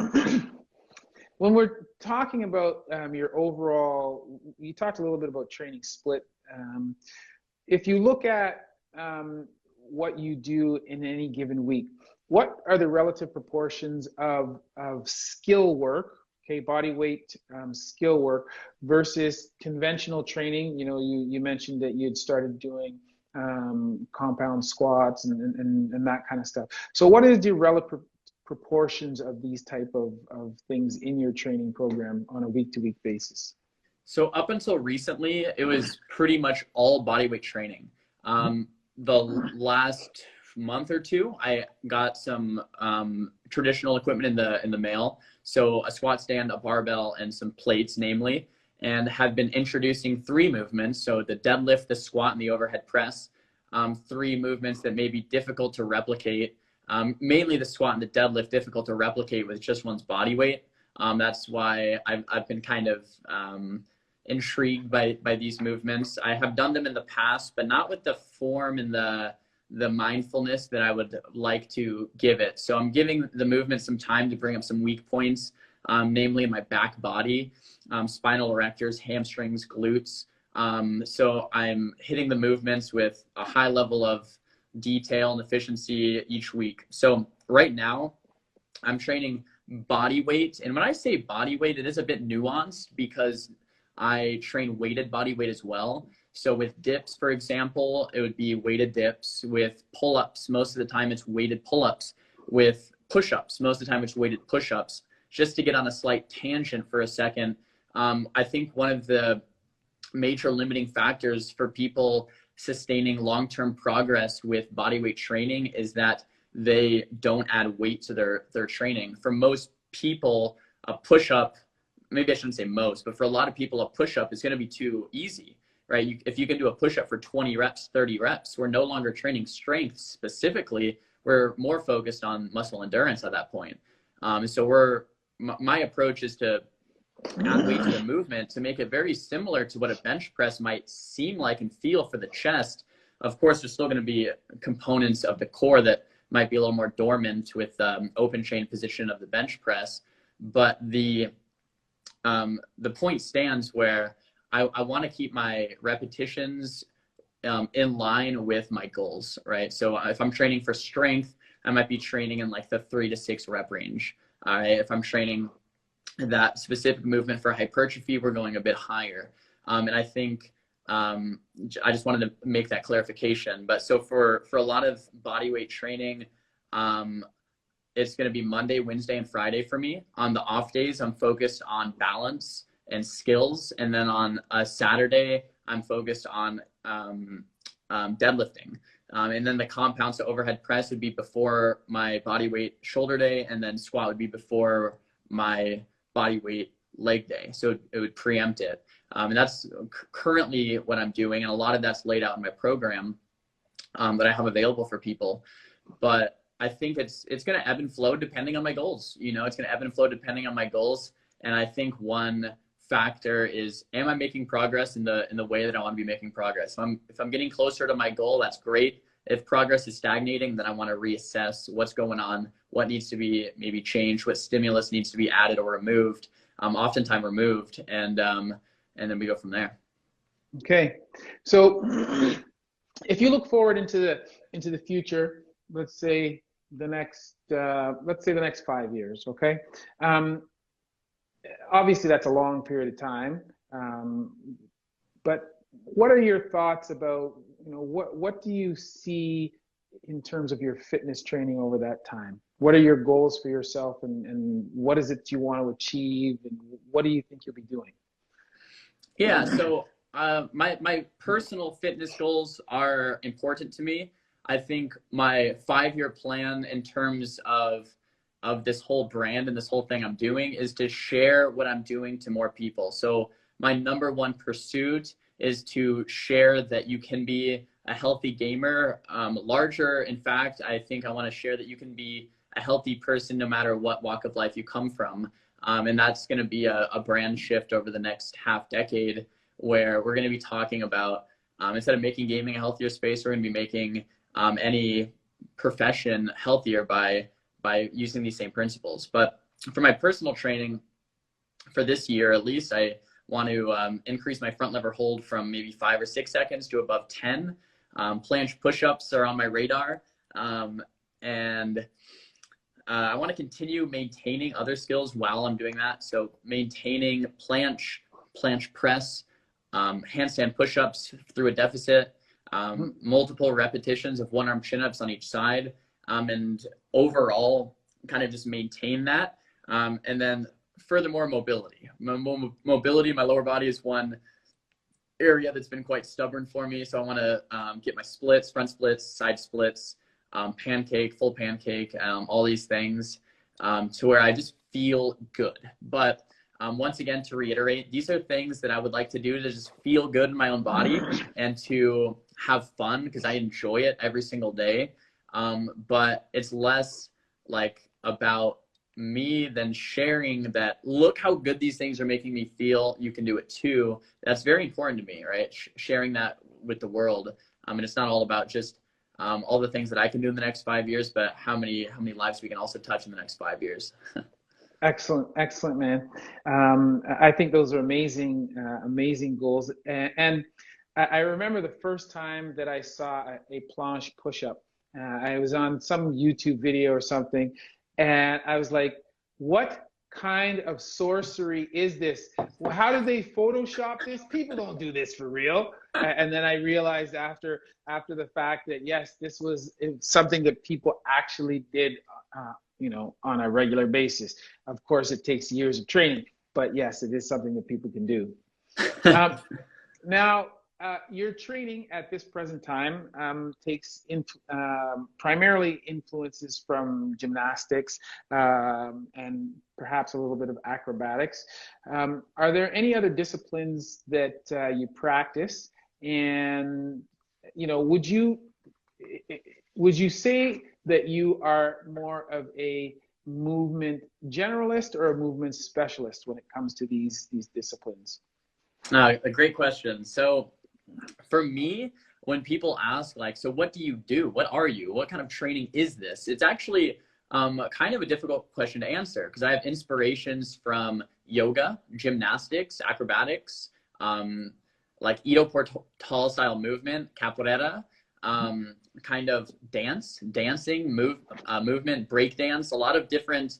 when we're talking about your overall, you talked a little bit about training split. If you look at what you do in any given week, what are the relative proportions of skill work, okay, body weight skill work versus conventional training? You know, you mentioned that you'd started doing compound squats and that kind of stuff. So what is the relative proportions of these type of things in your training program on a week-to-week basis? So up until recently, it was pretty much all bodyweight training. The last month or two, I got some traditional equipment in the mail. So a squat stand, a barbell, and some plates, namely, and have been introducing 3 movements. So the deadlift, the squat, and the overhead press. 3 movements that may be difficult to replicate. Mainly the squat and the deadlift, difficult to replicate with just one's body weight. That's why I've been kind of intrigued by these movements. I have done them in the past, but not with the form and the mindfulness that I would like to give it. So I'm giving the movement some time to bring up some weak points, namely in my back body, spinal erectors, hamstrings, glutes. So I'm hitting the movements with a high level of detail and efficiency each week. So right now I'm training body weight. And when I say body weight, it is a bit nuanced because I train weighted body weight as well. So with dips, for example, it would be weighted dips. With pull-ups, most of the time it's weighted pull-ups. With push-ups, most of the time it's weighted push-ups. Just to get on a slight tangent for a second, I think one of the major limiting factors for people sustaining long-term progress with bodyweight training is that they don't add weight to their training. For most people, a push-up, maybe I shouldn't say most, but for a lot of people, a push-up is going to be too easy, right? If you can do a push-up for 20 reps, 30 reps, we're no longer training strength specifically. We're more focused on muscle endurance at that point. So my approach is to add weight to the movement to make it very similar to what a bench press might seem like and feel for the chest. Of course, there's still going to be components of the core that might be a little more dormant with open chain position of the bench press. But the point stands where I want to keep my repetitions in line with my goals, right? So if I'm training for strength, I might be training in like the 3 to 6 rep range. If I'm training that specific movement for hypertrophy, we're going a bit higher. And I think I just wanted to make that clarification. But so for a lot of body weight training, it's going to be Monday, Wednesday, and Friday for me. On the off days, I'm focused on balance and skills. And then on a Saturday, I'm focused on deadlifting. And then the compound, so overhead press would be before my body weight shoulder day, and then squat would be before my body weight leg day. So it would preempt it. And that's currently what I'm doing. And a lot of that's laid out in my program that I have available for people. But I think it's going to ebb and flow depending on my goals. You know, it's going to ebb and flow depending on my goals. And I think one factor is, am I making progress in the way that I want to be making progress? If I'm getting closer to my goal, that's great. If progress is stagnating, then I want to reassess what's going on, what needs to be maybe changed, what stimulus needs to be added or removed, oftentimes removed, and then we go from there. Okay, so if you look forward into the future, let's say the next 5 years, okay? Obviously, that's a long period of time, but what are your thoughts about, you know, what do you see in terms of your fitness training over that time? What are your goals for yourself, and what is it you want to achieve, and what do you think you'll be doing? Yeah, so my personal fitness goals are important to me. I think my 5-year plan in terms of this whole brand and this whole thing I'm doing is to share what I'm doing to more people. So my number one pursuit is to share that you can be a healthy gamer. Larger, in fact, I think I want to share that you can be a healthy person no matter what walk of life you come from. And that's going to be a brand shift over the next half decade, where we're going to be talking about, instead of making gaming a healthier space, we're going to be making any profession healthier by using these same principles. But for my personal training for this year, at least, I want to increase my front lever hold from maybe 5 or 6 seconds to above 10. Planche push-ups are on my radar. And I want to continue maintaining other skills while I'm doing that. So maintaining planche press, handstand push-ups through a deficit, multiple repetitions of one-arm chin-ups on each side, and overall kind of just maintain that. And then furthermore, mobility. Mobility, my lower body is one area that's been quite stubborn for me. So I want to get my splits, front splits, side splits, pancake, full pancake, all these things to where I just feel good. But once again, to reiterate, these are things that I would like to do to just feel good in my own body and to have fun, because I enjoy it every single day. But it's less like about me than sharing that, look how good these things are making me feel, you can do it too. That's very important to me, right? Sharing that with the world. And it's not all about just all the things that I can do in the next 5 years, but how many lives we can also touch in the next 5 years. Excellent, man. I think those are amazing goals. And I remember the first time that I saw a planche push-up. I was on some YouTube video or something, and I was like, what kind of sorcery is this? How did they Photoshop this? People don't do this for real. And then I realized after the fact that, yes, this was something that people actually did, you know, on a regular basis. Of course, it takes years of training, but yes, it is something that people can do. Now, your training at this present time takes primarily influences from gymnastics and perhaps a little bit of acrobatics. Are there any other disciplines that you practice? And, you know, would you say that you are more of a movement generalist or a movement specialist when it comes to these disciplines? A great question. So for me, when people ask, like, so what do you do? What are you? What kind of training is this? It's actually kind of a difficult question to answer, because I have inspirations from yoga, gymnastics, acrobatics, like Ido Portal style movement, capoeira, kind of dancing, movement, break dance, a lot of different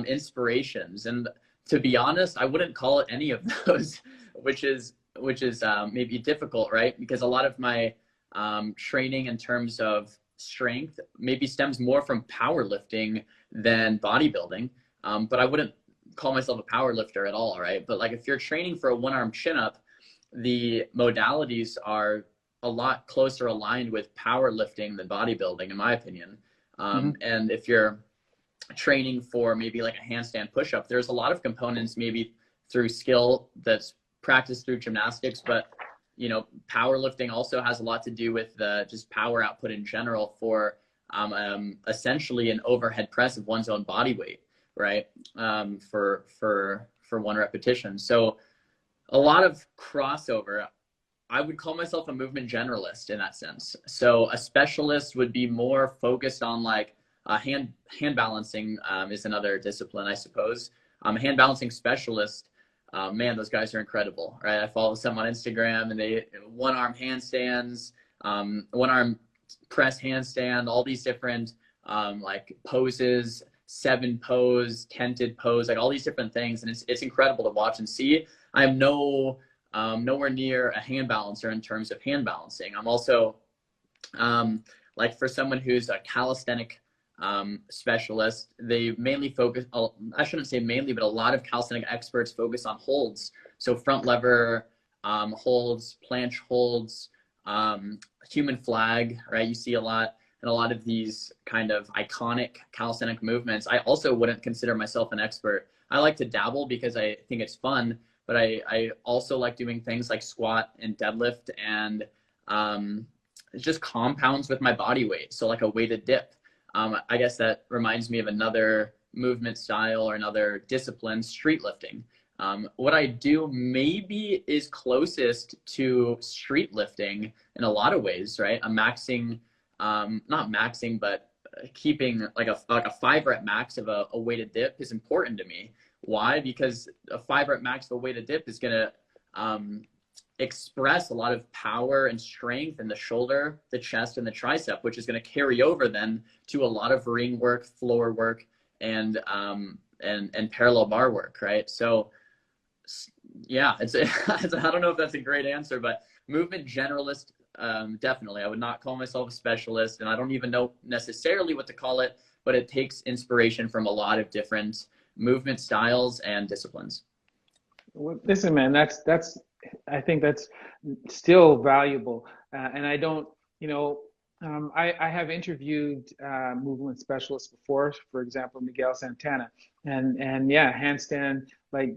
inspirations. And to be honest, I wouldn't call it any of those, which is maybe difficult, right? Because a lot of my training in terms of strength maybe stems more from powerlifting than bodybuilding. But I wouldn't call myself a power lifter at all, right? But like if you're training for a one-arm chin-up, the modalities are a lot closer aligned with powerlifting than bodybuilding, in my opinion. And if you're training for maybe like a handstand push-up, there's a lot of components maybe through skill that's practiced through gymnastics, but you know, powerlifting also has a lot to do with just power output in general for essentially an overhead press of one's own body weight, right? For one repetition. So a lot of crossover. I would call myself a movement generalist in that sense. So a specialist would be more focused on like hand balancing is another discipline, I suppose. Hand balancing specialist, man, those guys are incredible, right? I follow some on Instagram, and they one-arm handstands, one-arm press handstand, all these different like poses, 7 pose, tented pose, like all these different things, and it's incredible to watch and see. I am nowhere near a hand balancer in terms of hand balancing. I'm also like for someone who's a calisthenic specialist, they mainly focus, I shouldn't say mainly, but a lot of calisthenic experts focus on holds. So front lever holds, planche holds, human flag, right? You see a lot in a lot of these kind of iconic calisthenic movements. I also wouldn't consider myself an expert. I like to dabble because I think it's fun, but I also like doing things like squat and deadlift, and it's just compounds with my body weight. So like a weighted dip. I guess that reminds me of another movement style or another discipline, street lifting. What I do maybe is closest to street lifting in a lot of ways, right? I'm maxing, not maxing, but keeping like a 5-rep max of a weighted dip is important to me. Why? Because a 5-rep max of a weighted dip is going to express a lot of power and strength in the shoulder, the chest, and the tricep, which is going to carry over then to a lot of ring work, floor work, and parallel bar work, right? So yeah, I don't know if that's a great answer, but movement generalist, definitely. I would not call myself a specialist, and I don't even know necessarily what to call it, but it takes inspiration from a lot of different movement styles and disciplines. Well, listen, man, I think that's still valuable. And I don't, I have interviewed movement specialists before, for example, Miguel Santana, and yeah, handstand, like,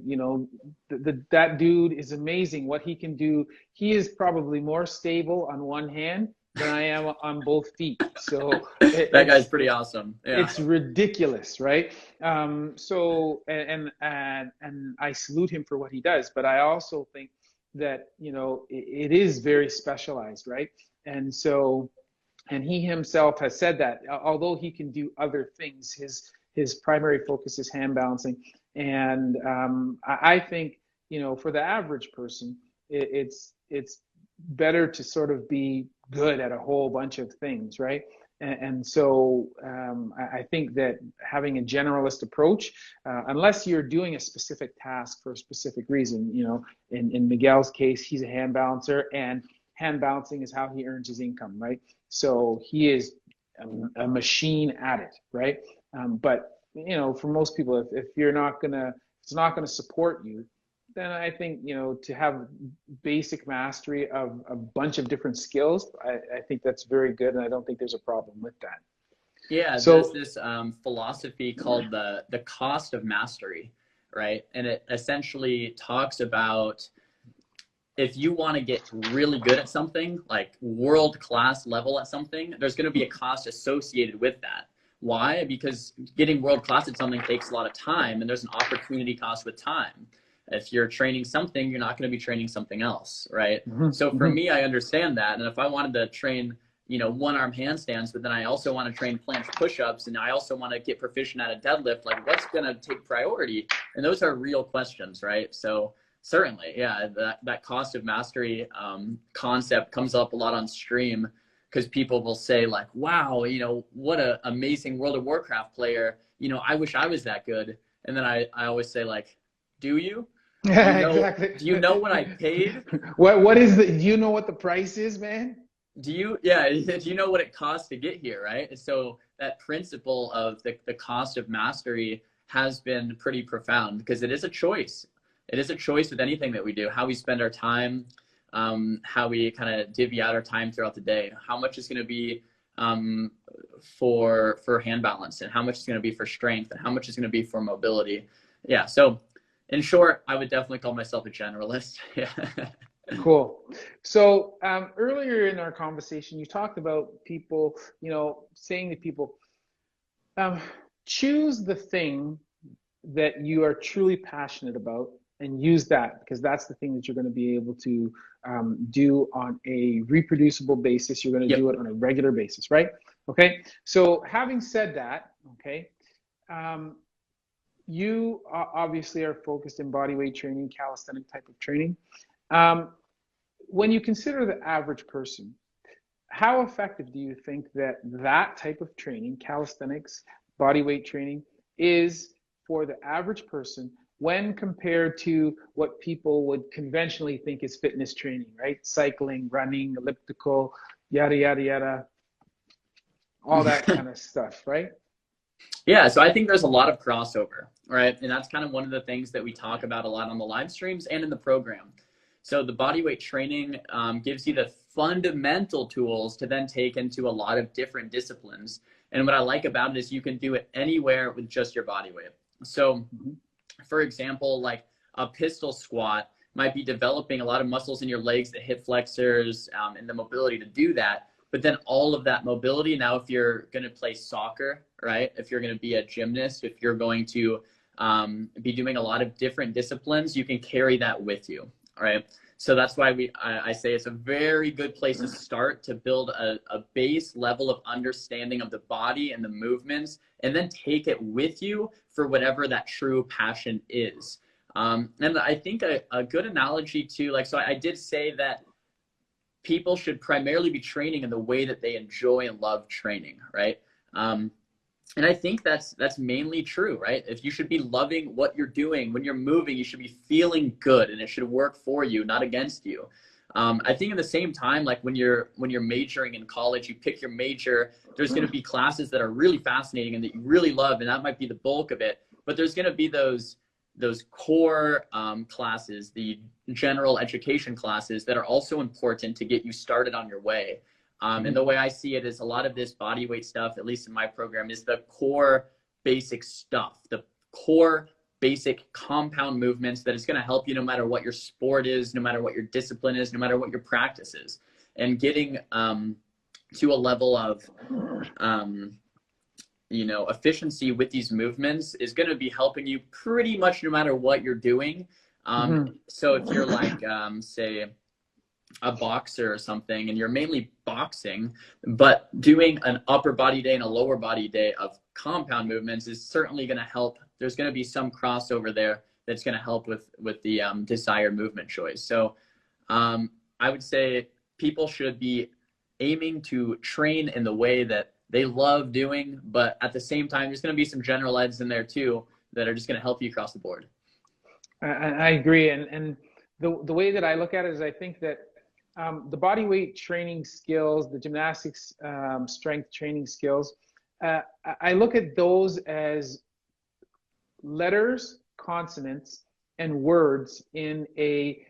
that dude is amazing what he can do. He is probably more stable on one hand than I am on both feet. So that guy's pretty awesome. Yeah. It's ridiculous, right? So and I salute him for what he does, but I also think that it is very specialized, right? And so, and he himself has said that although he can do other things, his primary focus is hand balancing. And I think for the average person, it's better to sort of be good at a whole bunch of things, right? And so I think that having a generalist approach, unless you're doing a specific task for a specific reason, in Miguel's case, he's a hand balancer, and hand balancing is how he earns his income, right? So he is a machine at it, right? But for most people, if it's not gonna support you, then I think to have basic mastery of a bunch of different skills, I think that's very good, and I don't think there's a problem with that. Yeah, so there's this philosophy called the cost of mastery, right? And it essentially talks about if you want to get really good at something, like world-class level at something, there's going to be a cost associated with that. Why? Because getting world-class at something takes a lot of time, and there's an opportunity cost with time. If you're training something, you're not going to be training something else, right? Mm-hmm. So for me, I understand that. And if I wanted to train, one-arm handstands, but then I also want to train planche push-ups, and I also want to get proficient at a deadlift, like what's going to take priority? And those are real questions, right? So certainly, yeah, that cost of mastery concept comes up a lot on stream, because people will say like, wow, what an amazing World of Warcraft player. I wish I was that good. And then I always say like, do you? Do Yeah, you know, exactly. do you know what I paid? What is the, do you know what the price is, man? Do you, yeah, do you know what it costs to get here, right? And so that principle of the cost of mastery has been pretty profound because it is a choice. It is a choice with anything that we do, how we spend our time, how we kind of divvy out our time throughout the day, how much is going to be for hand balance and how much is going to be for strength and how much is going to be for mobility. Yeah. So in short, I would definitely call myself a generalist. Yeah. Cool. So earlier in our conversation, you talked about people, you know, saying to people, um, choose the thing that you are truly passionate about and use that because that's the thing that you're going to be able to do on a reproducible basis. You're going to Yep. do it on a regular basis, right? Okay. So having said that, okay, you obviously are focused in body weight training, calisthenic type of training. Um, when you consider the average person, how effective do you think that that type of training, calisthenics, body weight training, is for the average person when compared to what people would conventionally think is fitness training, right? Cycling, running, elliptical, yada, yada, yada, all that kind of stuff, right? Yeah, so I think there's a lot of crossover, right? And that's kind of one of the things that we talk about a lot on the live streams and in the program. So the bodyweight training gives you the fundamental tools to then take into a lot of different disciplines. And what I like about it is you can do it anywhere with just your body weight. So, for example, like a pistol squat might be developing a lot of muscles in your legs, the hip flexors, and the mobility to do that. But then all of that mobility, now if you're going to play soccer, right? If you're going to be a gymnast, if you're going to be doing a lot of different disciplines, you can carry that with you, right? So that's why I say it's a very good place to start to build a base level of understanding of the body and the movements, and then take it with you for whatever that true passion is. And I think a good analogy too, like, so I did say that people should primarily be training in the way that they enjoy and love training, right? And I think that's mainly true, right? If you should be loving what you're doing when you're moving, you should be feeling good, and it should work for you, not against you. I think at the same time, like when you're majoring in college, you pick your major. There's going to be classes that are really fascinating and that you really love, and that might be the bulk of it. But there's going to be those core classes, the general education classes that are also important to get you started on your way. And the way I see it is a lot of this body weight stuff, at least in my program, is the core basic stuff, the core basic compound movements that is going to help you no matter what your sport is, no matter what your discipline is, no matter what your practice is. And getting to a level of efficiency with these movements is going to be helping you pretty much no matter what you're doing. So if you're like, say, a boxer or something, and you're mainly boxing, but doing an upper body day and a lower body day of compound movements is certainly going to help. There's going to be some crossover there that's going to help with the desired movement choice. So I would say people should be aiming to train in the way that they love doing, but at the same time, there's going to be some general eds in there too that are just going to help you across the board. I agree. And the way that I look at it is I think that the body weight training skills, the gymnastics strength training skills, I look at those as letters, consonants, and words in a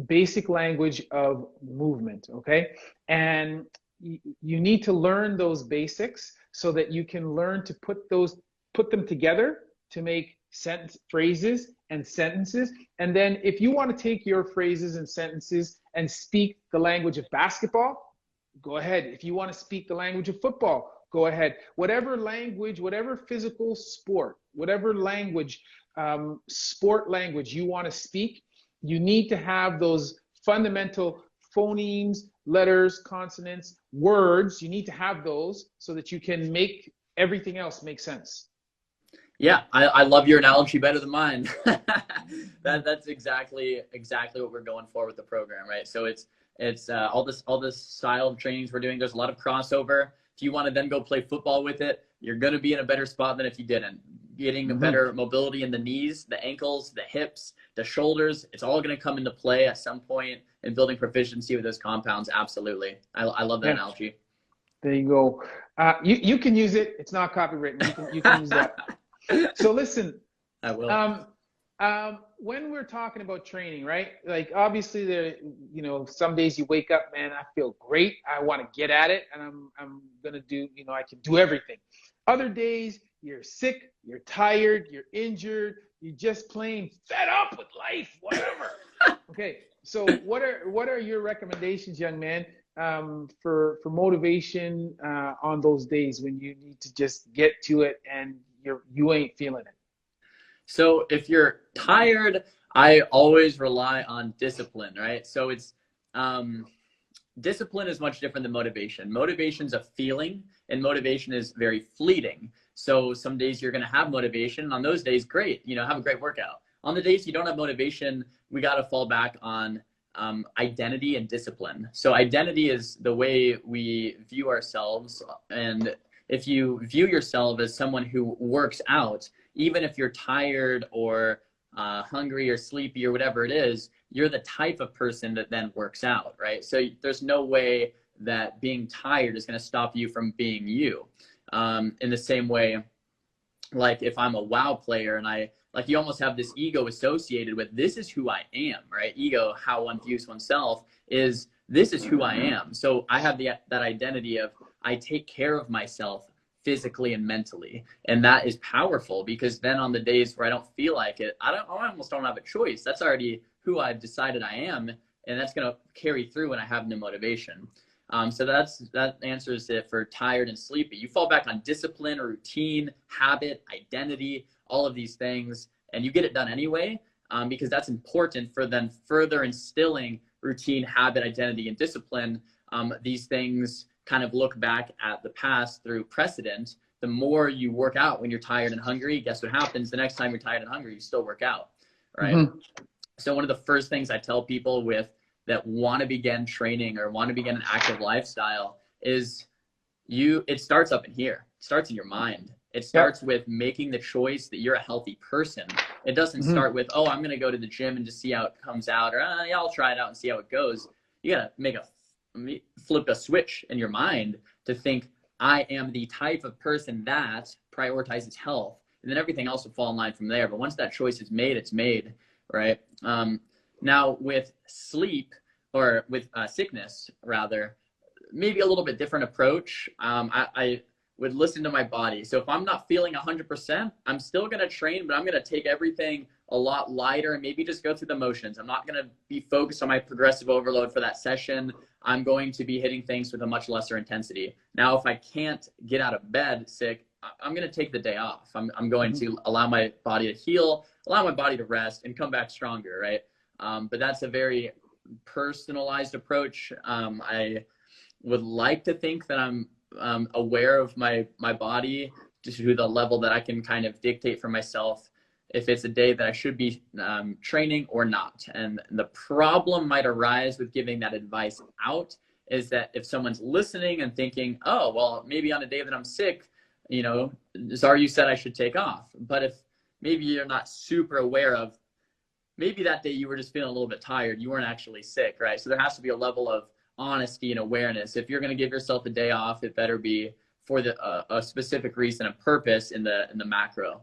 basic language of movement, okay? And you need to learn those basics so that you can learn to put them together to make phrases and sentences. And then if you want to take your phrases and sentences and speak the language of basketball, go ahead. If you want to speak the language of football, go ahead. Whatever language, whatever physical sport, whatever language, sport language you want to speak, you need to have those fundamental phonemes, letters, consonants, words. You need to have those so that you can make everything else make sense. Yeah, I love your analogy better than mine. That's exactly what we're going for with the program, right? So it's all this style of trainings we're doing. There's a lot of crossover. If you want to then go play football with it, you're going to be in a better spot than if you didn't. getting a better mobility in the knees, the ankles, the hips, the shoulders. It's all going to come into play at some point in building proficiency with those compounds. Absolutely. I love that analogy. There you go. You can use it. It's not copywritten. You can use that. So listen, I will. When we're talking about training, right? Like obviously there, you know, some days you wake up, man, I feel great. I want to get at it and I'm going to do, you know, I can do everything. Other days you're sick, you're tired, you're injured, you're just plain fed up with life, whatever. Okay. So what are your recommendations, young man, for motivation on those days when you need to just get to it and you ain't feeling it? So if you're tired, I always rely on discipline, right? So it's discipline is much different than motivation. Motivation's a feeling, and motivation is very fleeting. So some days you're going to have motivation. On those days, great, you know, have a great workout. On the days you don't have motivation, we got to fall back on identity and discipline. So identity is the way we view ourselves. And if you view yourself as someone who works out, even if you're tired or hungry or sleepy or whatever it is, you're the type of person that then works out, right? So there's no way that being tired is going to stop you from being you. In the same way, like if I'm a WoW player and like you almost have this ego associated with this is who I am, right? Ego, how one views oneself is this is who I am. So I have that identity of I take care of myself physically and mentally. And that is powerful because then on the days where I don't feel like it, I almost don't have a choice. That's already who I've decided I am. And that's going to carry through when I have no motivation. So that answers it for tired and sleepy. You fall back on discipline, routine, habit, identity, all of these things, and you get it done anyway, because that's important for then further instilling routine, habit, identity, and discipline. These things kind of look back at the past through precedent. The more you work out when you're tired and hungry, guess what happens? The next time you're tired and hungry, you still work out, right? So one of the first things I tell people that want to begin training or want to begin an active lifestyle is it starts up in here. It starts in your mind. It starts with making the choice that you're a healthy person. It doesn't start with, oh, I'm going to go to the gym and just see how it comes out, or yeah, I'll try it out and see how it goes. You got to flip a switch in your mind to think, I am the type of person that prioritizes health, and then everything else will fall in line from there. But once that choice is made, it's made, right? Now with sleep, or with sickness rather, maybe a little bit different approach. I would listen to my body. So if I'm not feeling 100%, I'm still going to train, but I'm going to take everything a lot lighter and maybe just go through the motions. I'm not going to be focused on my progressive overload for that session. I'm going to be hitting things with a much lesser intensity. Now, if I can't get out of bed sick, I'm going to take the day off. I'm going to allow my body to heal, allow my body to rest and come back stronger, right? But that's a very personalized approach. I would like to think that I'm aware of my body to the level that I can kind of dictate for myself if it's a day that I should be training or not. And the problem might arise with giving that advice out is that if someone's listening and thinking, oh, well, maybe on a day that I'm sick, you know, Xaryu said I should take off. But if maybe you're not super aware of, maybe that day you were just feeling a little bit tired, you weren't actually sick, right? So there has to be a level of honesty and awareness. If you're going to give yourself a day off, it better be for a specific reason, a purpose in the macro.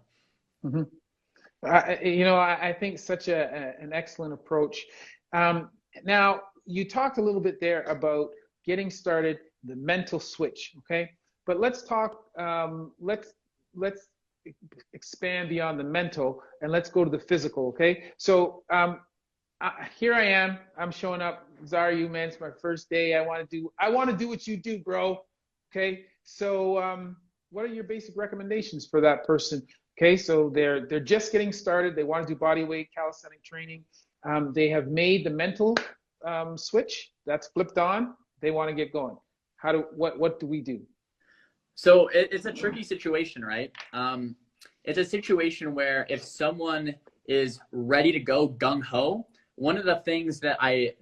You know, I think such an excellent approach. Now, you talked a little bit there about getting started, the mental switch, okay? But let's talk, let's expand beyond the mental and let's go to the physical, okay? So here I am, I'm showing up, Xaryu, man, it's my first day. I want to do what you do, bro, okay? So what are your basic recommendations for that person? Okay, so they're just getting started. They want to do body weight calisthenic training. They have made the mental switch. That's flipped on. They want to get going. What do we do? So it's a tricky situation, right? It's a situation where if someone is ready to go gung-ho, one of the things that I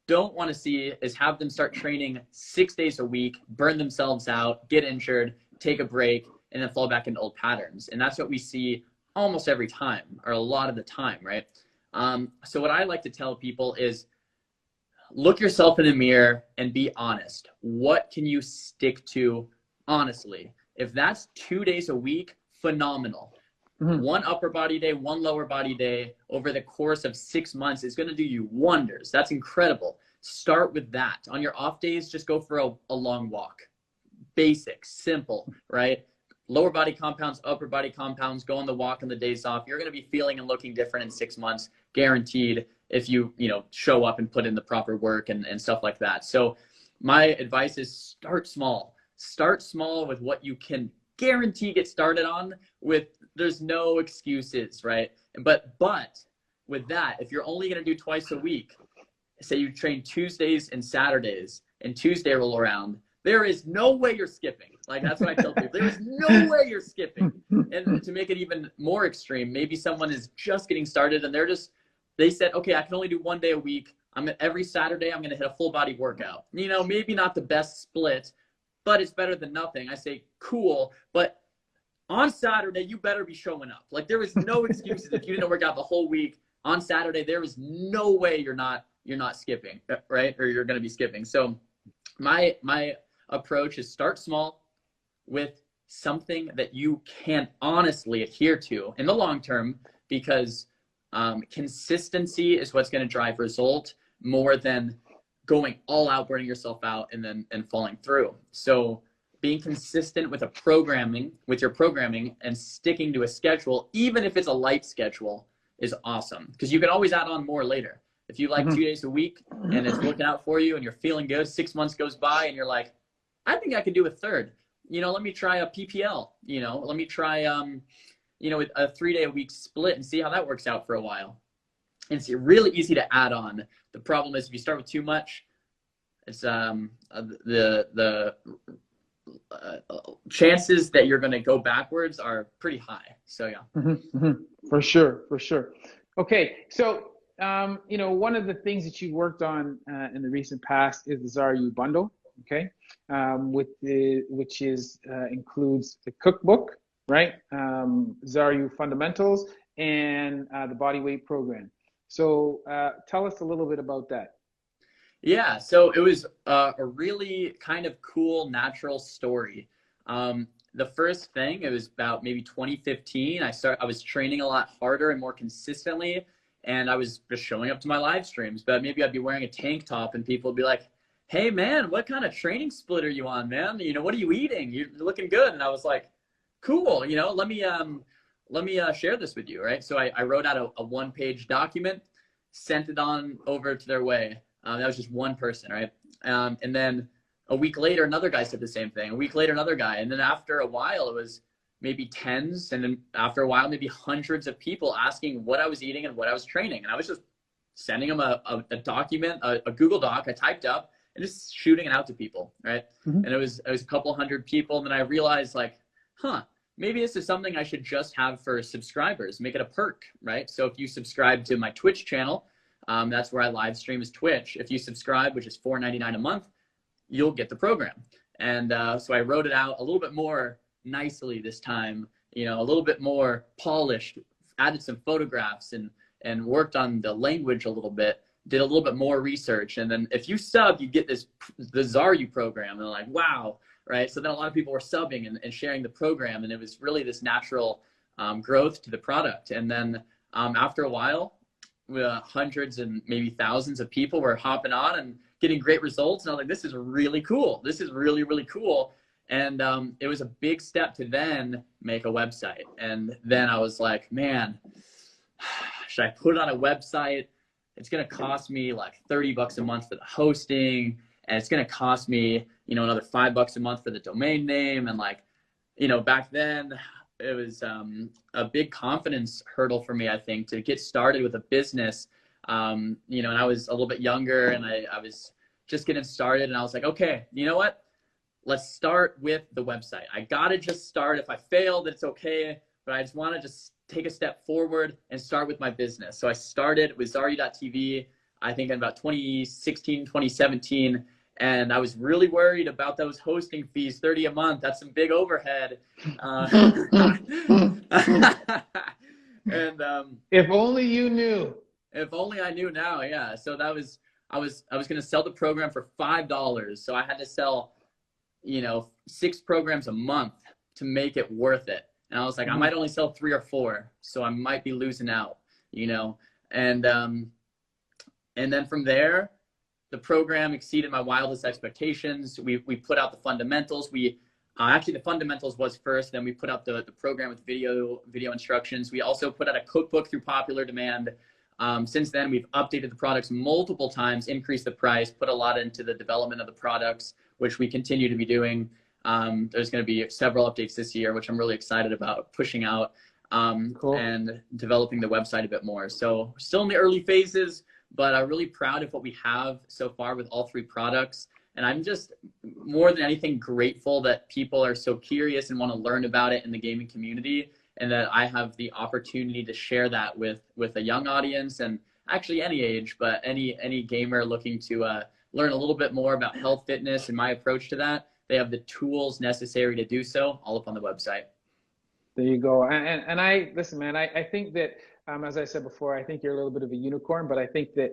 don't want to see is have them start training 6 days a week, burn themselves out, get injured, take a break, and then fall back into old patterns. And that's what we see almost every time, or a lot of the time, right? So what I like to tell people is look yourself in the mirror and be honest. What can you stick to honestly? If that's 2 days a week, phenomenal. One upper body day, one lower body day over the course of 6 months is going to do you wonders. That's incredible. Start with that. On your off days, just go for a long walk. Basic, simple, right? Lower body compounds, upper body compounds, go on the walk on the days off. You're going to be feeling and looking different in 6 months, guaranteed, if you show up and put in the proper work and stuff like that. So my advice is start small. Start small with what you can guarantee get started on with. There's no excuses, right? But with that, if you're only going to do twice a week, say you train Tuesdays and Saturdays, and Tuesday roll around, there is no way you're skipping. Like, that's what I tell people. There is no way you're skipping. And to make it even more extreme, maybe someone is just getting started and they said, okay, I can only do 1 day a week. Every Saturday, I'm going to hit a full body workout. Maybe not the best split, but it's better than nothing. I say, cool, but on Saturday, you better be showing up. Like, there is no excuses. If you didn't work out the whole week on Saturday, there is no way you're not skipping, right? Or you're going to be skipping. So my approach is start small with something that you can honestly adhere to in the long term, because consistency is what's going to drive result more than going all out, burning yourself out, and falling through. So being consistent with your programming and sticking to a schedule, even if it's a light schedule, is awesome, because you can always add on more later. If you like 2 days a week and it's working out for you and you're feeling good, 6 months goes by and you're like, I think I could do a third. Let me try a PPL. Let me try a 3 day a week split and see how that works out for a while. And it's really easy to add on. The problem is if you start with too much, it's the chances that you're going to go backwards are pretty high. So yeah. For sure. Okay, so one of the things that you worked on in the recent past is the Xaryu bundle. Okay, which includes the cookbook, right? Xaryu fundamentals and the bodyweight program. So tell us a little bit about that. Yeah, so it was a really kind of cool, natural story. The first thing, it was about maybe 2015. I was training a lot harder and more consistently, and I was just showing up to my live streams. But maybe I'd be wearing a tank top, and people would be like, "Hey, man, what kind of training split are you on, man? What are you eating? You're looking good." And I was like, "Cool, let me share this with you, right?" So I wrote out a one-page document, sent it on over to their way. That was just one person, right? And then a week later, another guy said the same thing. A week later, another guy. And then after a while, it was maybe tens. And then after a while, maybe hundreds of people asking what I was eating and what I was training. And I was just sending them a document, a Google Doc I typed up, and just shooting it out to people, right? And it was a couple hundred people. And then I realized, like, maybe this is something I should just have for subscribers, make it a perk, right? So if you subscribe to my Twitch channel, that's where I live stream is Twitch. If you subscribe, which is $4.99 a month, you'll get the program. And so I wrote it out a little bit more nicely this time, a little bit more polished, added some photographs and worked on the language a little bit, did a little bit more research. And then if you sub, you get the Xaryu program. And they're like, wow, right? So then a lot of people were subbing and sharing the program. And it was really this natural growth to the product. And then after a while, hundreds and maybe thousands of people were hopping on and getting great results. And I was like, this is really cool. This is really, really cool. And it was a big step to then make a website. And then I was like, man, should I put it on a website? It's going to cost me like $30 a month for the hosting. And it's going to cost me, another $5 a month for the domain name. And back then it was a big confidence hurdle for me, I think, to get started with a business. And I was a little bit younger and I was just getting started, and I was like, okay, you know what? Let's start with the website. I got to just start. If I fail, that's okay. But I just want to just take a step forward and start with my business. So I started with Xaryu.tv, I think in about 2016, 2017. And I was really worried about those hosting fees, 30 a month. That's some big overhead. And if only you knew. If only I knew now, yeah. So that was I was going to sell the program for $5. So I had to sell, 6 programs a month to make it worth it. And I was like, I might only sell 3 or 4, so I might be losing out, And then from there, the program exceeded my wildest expectations. We put out the fundamentals. Actually, the fundamentals was first. Then we put out the program with video instructions. We also put out a cookbook through popular demand. Since then, we've updated the products multiple times, increased the price, put a lot into the development of the products, which we continue to be doing. There's going to be several updates this year, which I'm really excited about pushing out, Cool. and developing the website a bit more. So still in the early phases, but I'm really proud of what we have so far with all 3 products. And I'm just more than anything grateful that people are so curious and want to learn about it in the gaming community, and that I have the opportunity to share that with a young audience, and actually any age, but any gamer looking to learn a little bit more about health, fitness, and my approach to that. They have the tools necessary to do so, all up on the website. There you go. And listen, man, I think that, as I said before, I think you're a little bit of a unicorn, but I think that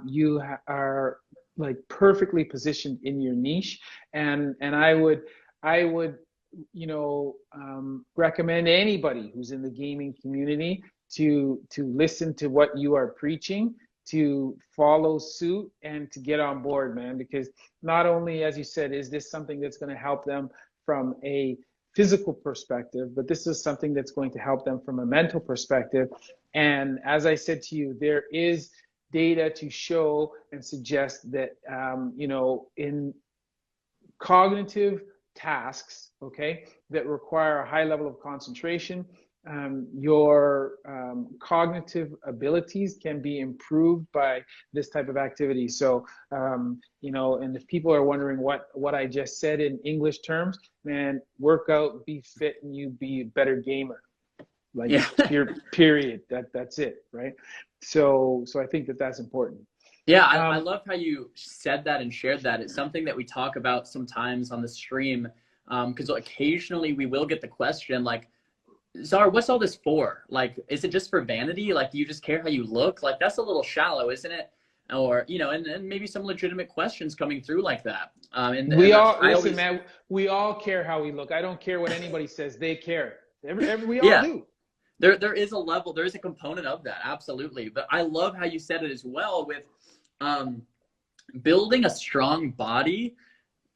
you are like perfectly positioned in your niche. And I would recommend anybody who's in the gaming community to listen to what you are preaching, to follow suit, and to get on board, man, because not only, as you said, is this something that's going to help them from a physical perspective, but this is something that's going to help them from a mental perspective. And as I said to you, there is data to show and suggest that, in cognitive tasks, okay, that require a high level of concentration, your cognitive abilities can be improved by this type of activity. So, and if people are wondering what I just said in English terms, man, work out, be fit, and you be a better gamer. Like, yeah. Period. That's it, right? So I think that's important. Yeah, I love how you said that and shared that. It's something that we talk about sometimes on the stream, because occasionally we will get the question like, Zar, what's all this for? Like, is it just for vanity? Like, do you just care how you look? Like, that's a little shallow, isn't it? Or, and maybe some legitimate questions coming through like that. We all care how we look. I don't care what anybody says. They care. We all do. There is a level, there is a component of that, absolutely. But I love how you said it as well with building a strong body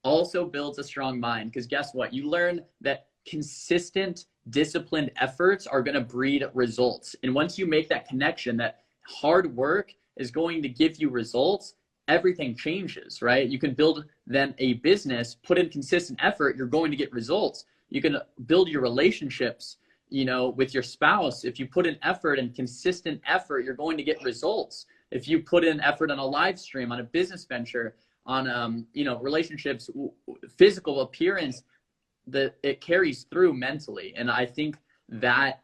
also builds a strong mind. Because guess what? You learn that consistent, disciplined efforts are going to breed results. And once you make that connection that hard work is going to give you results, everything changes, right? You can build then a business, put in consistent effort, you're going to get results. You can build your relationships, with your spouse. If you put in effort and consistent effort, you're going to get results. If you put in effort on a live stream, on a business venture, on, relationships, physical appearance, it carries through mentally. And I think that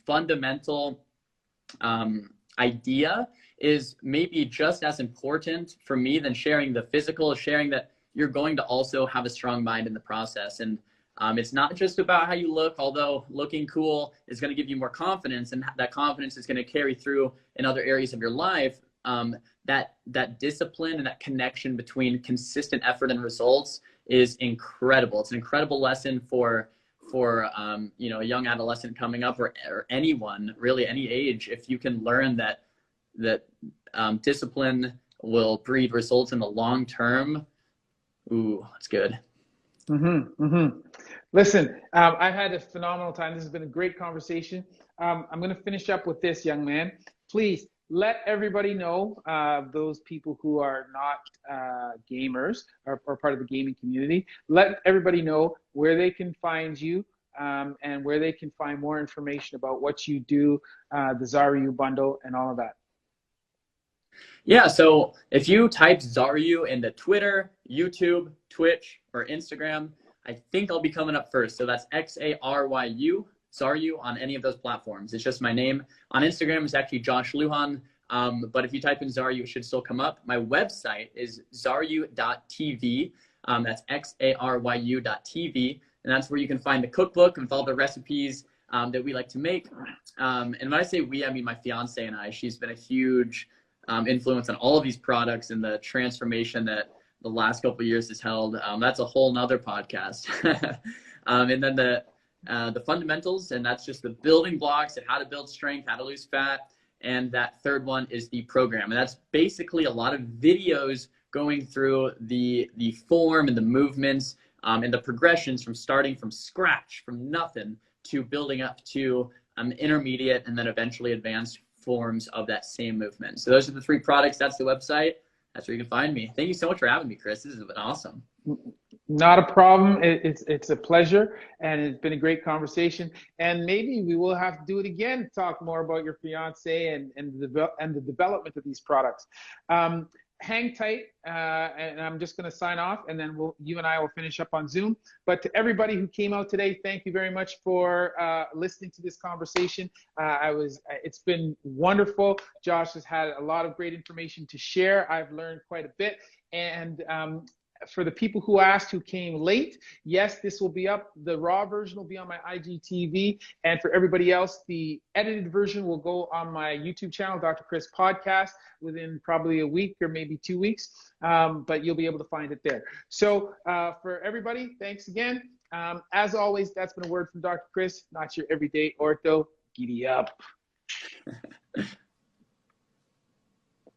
fundamental idea is maybe just as important for me than sharing the physical, sharing that you're going to also have a strong mind in the process. And it's not just about how you look, although looking cool is going to give you more confidence, and that confidence is going to carry through in other areas of your life. That discipline and that connection between consistent effort and results is incredible. It's an incredible lesson for a young adolescent coming up, or anyone really, any age. If you can learn that discipline will breed results in the long term, ooh, that's good. Listen, I've had a phenomenal time. This has been a great conversation. I'm going to finish up with this, young man. Please let everybody know, those people who are not gamers or part of the gaming community, let everybody know where they can find you, and where they can find more information about what you do, the Xaryu bundle and all of that. Yeah, so if you type Xaryu into Twitter, YouTube, Twitch, or Instagram, I think I'll be coming up first. So that's Xaryu, Xaryu, on any of those platforms. It's just my name. On Instagram, it's actually Josh Lujan. But if you type in Xaryu, it should still come up. My website is xaryu.tv. That's XARYU.tv. And that's where you can find the cookbook with all the recipes that we like to make. And when I say we, I mean my fiance and I. She's been a huge influence on all of these products and the transformation that the last couple of years has held. That's a whole nother podcast. And then the fundamentals, and that's just the building blocks and how to build strength, how to lose fat. And that third one is the program. And that's basically a lot of videos going through the form and the movements and the progressions from starting from scratch, from nothing, to building up to intermediate and then eventually advanced forms of that same movement. So those are the 3 products. That's the website. That's where you can find me. Thank you so much for having me, Chris. This has been awesome. Not a problem. It's a pleasure, and it's been a great conversation. And maybe we will have to do it again, talk more about your fiance and the development of these products. Hang tight, and I'm just going to sign off, and then you and I will finish up on Zoom. But to everybody who came out today, thank you very much for listening to this conversation. It's been wonderful. Josh has had a lot of great information to share. I've learned quite a bit, and for the people who asked, who came late, yes, this will be up. The raw version will be on my IGTV. And for everybody else, the edited version will go on my YouTube channel, Dr. Chris Podcast, within probably a week or maybe 2 weeks. But you'll be able to find it there. So for everybody, thanks again. As always, that's been a word from Dr. Chris, not your everyday ortho. Giddy up.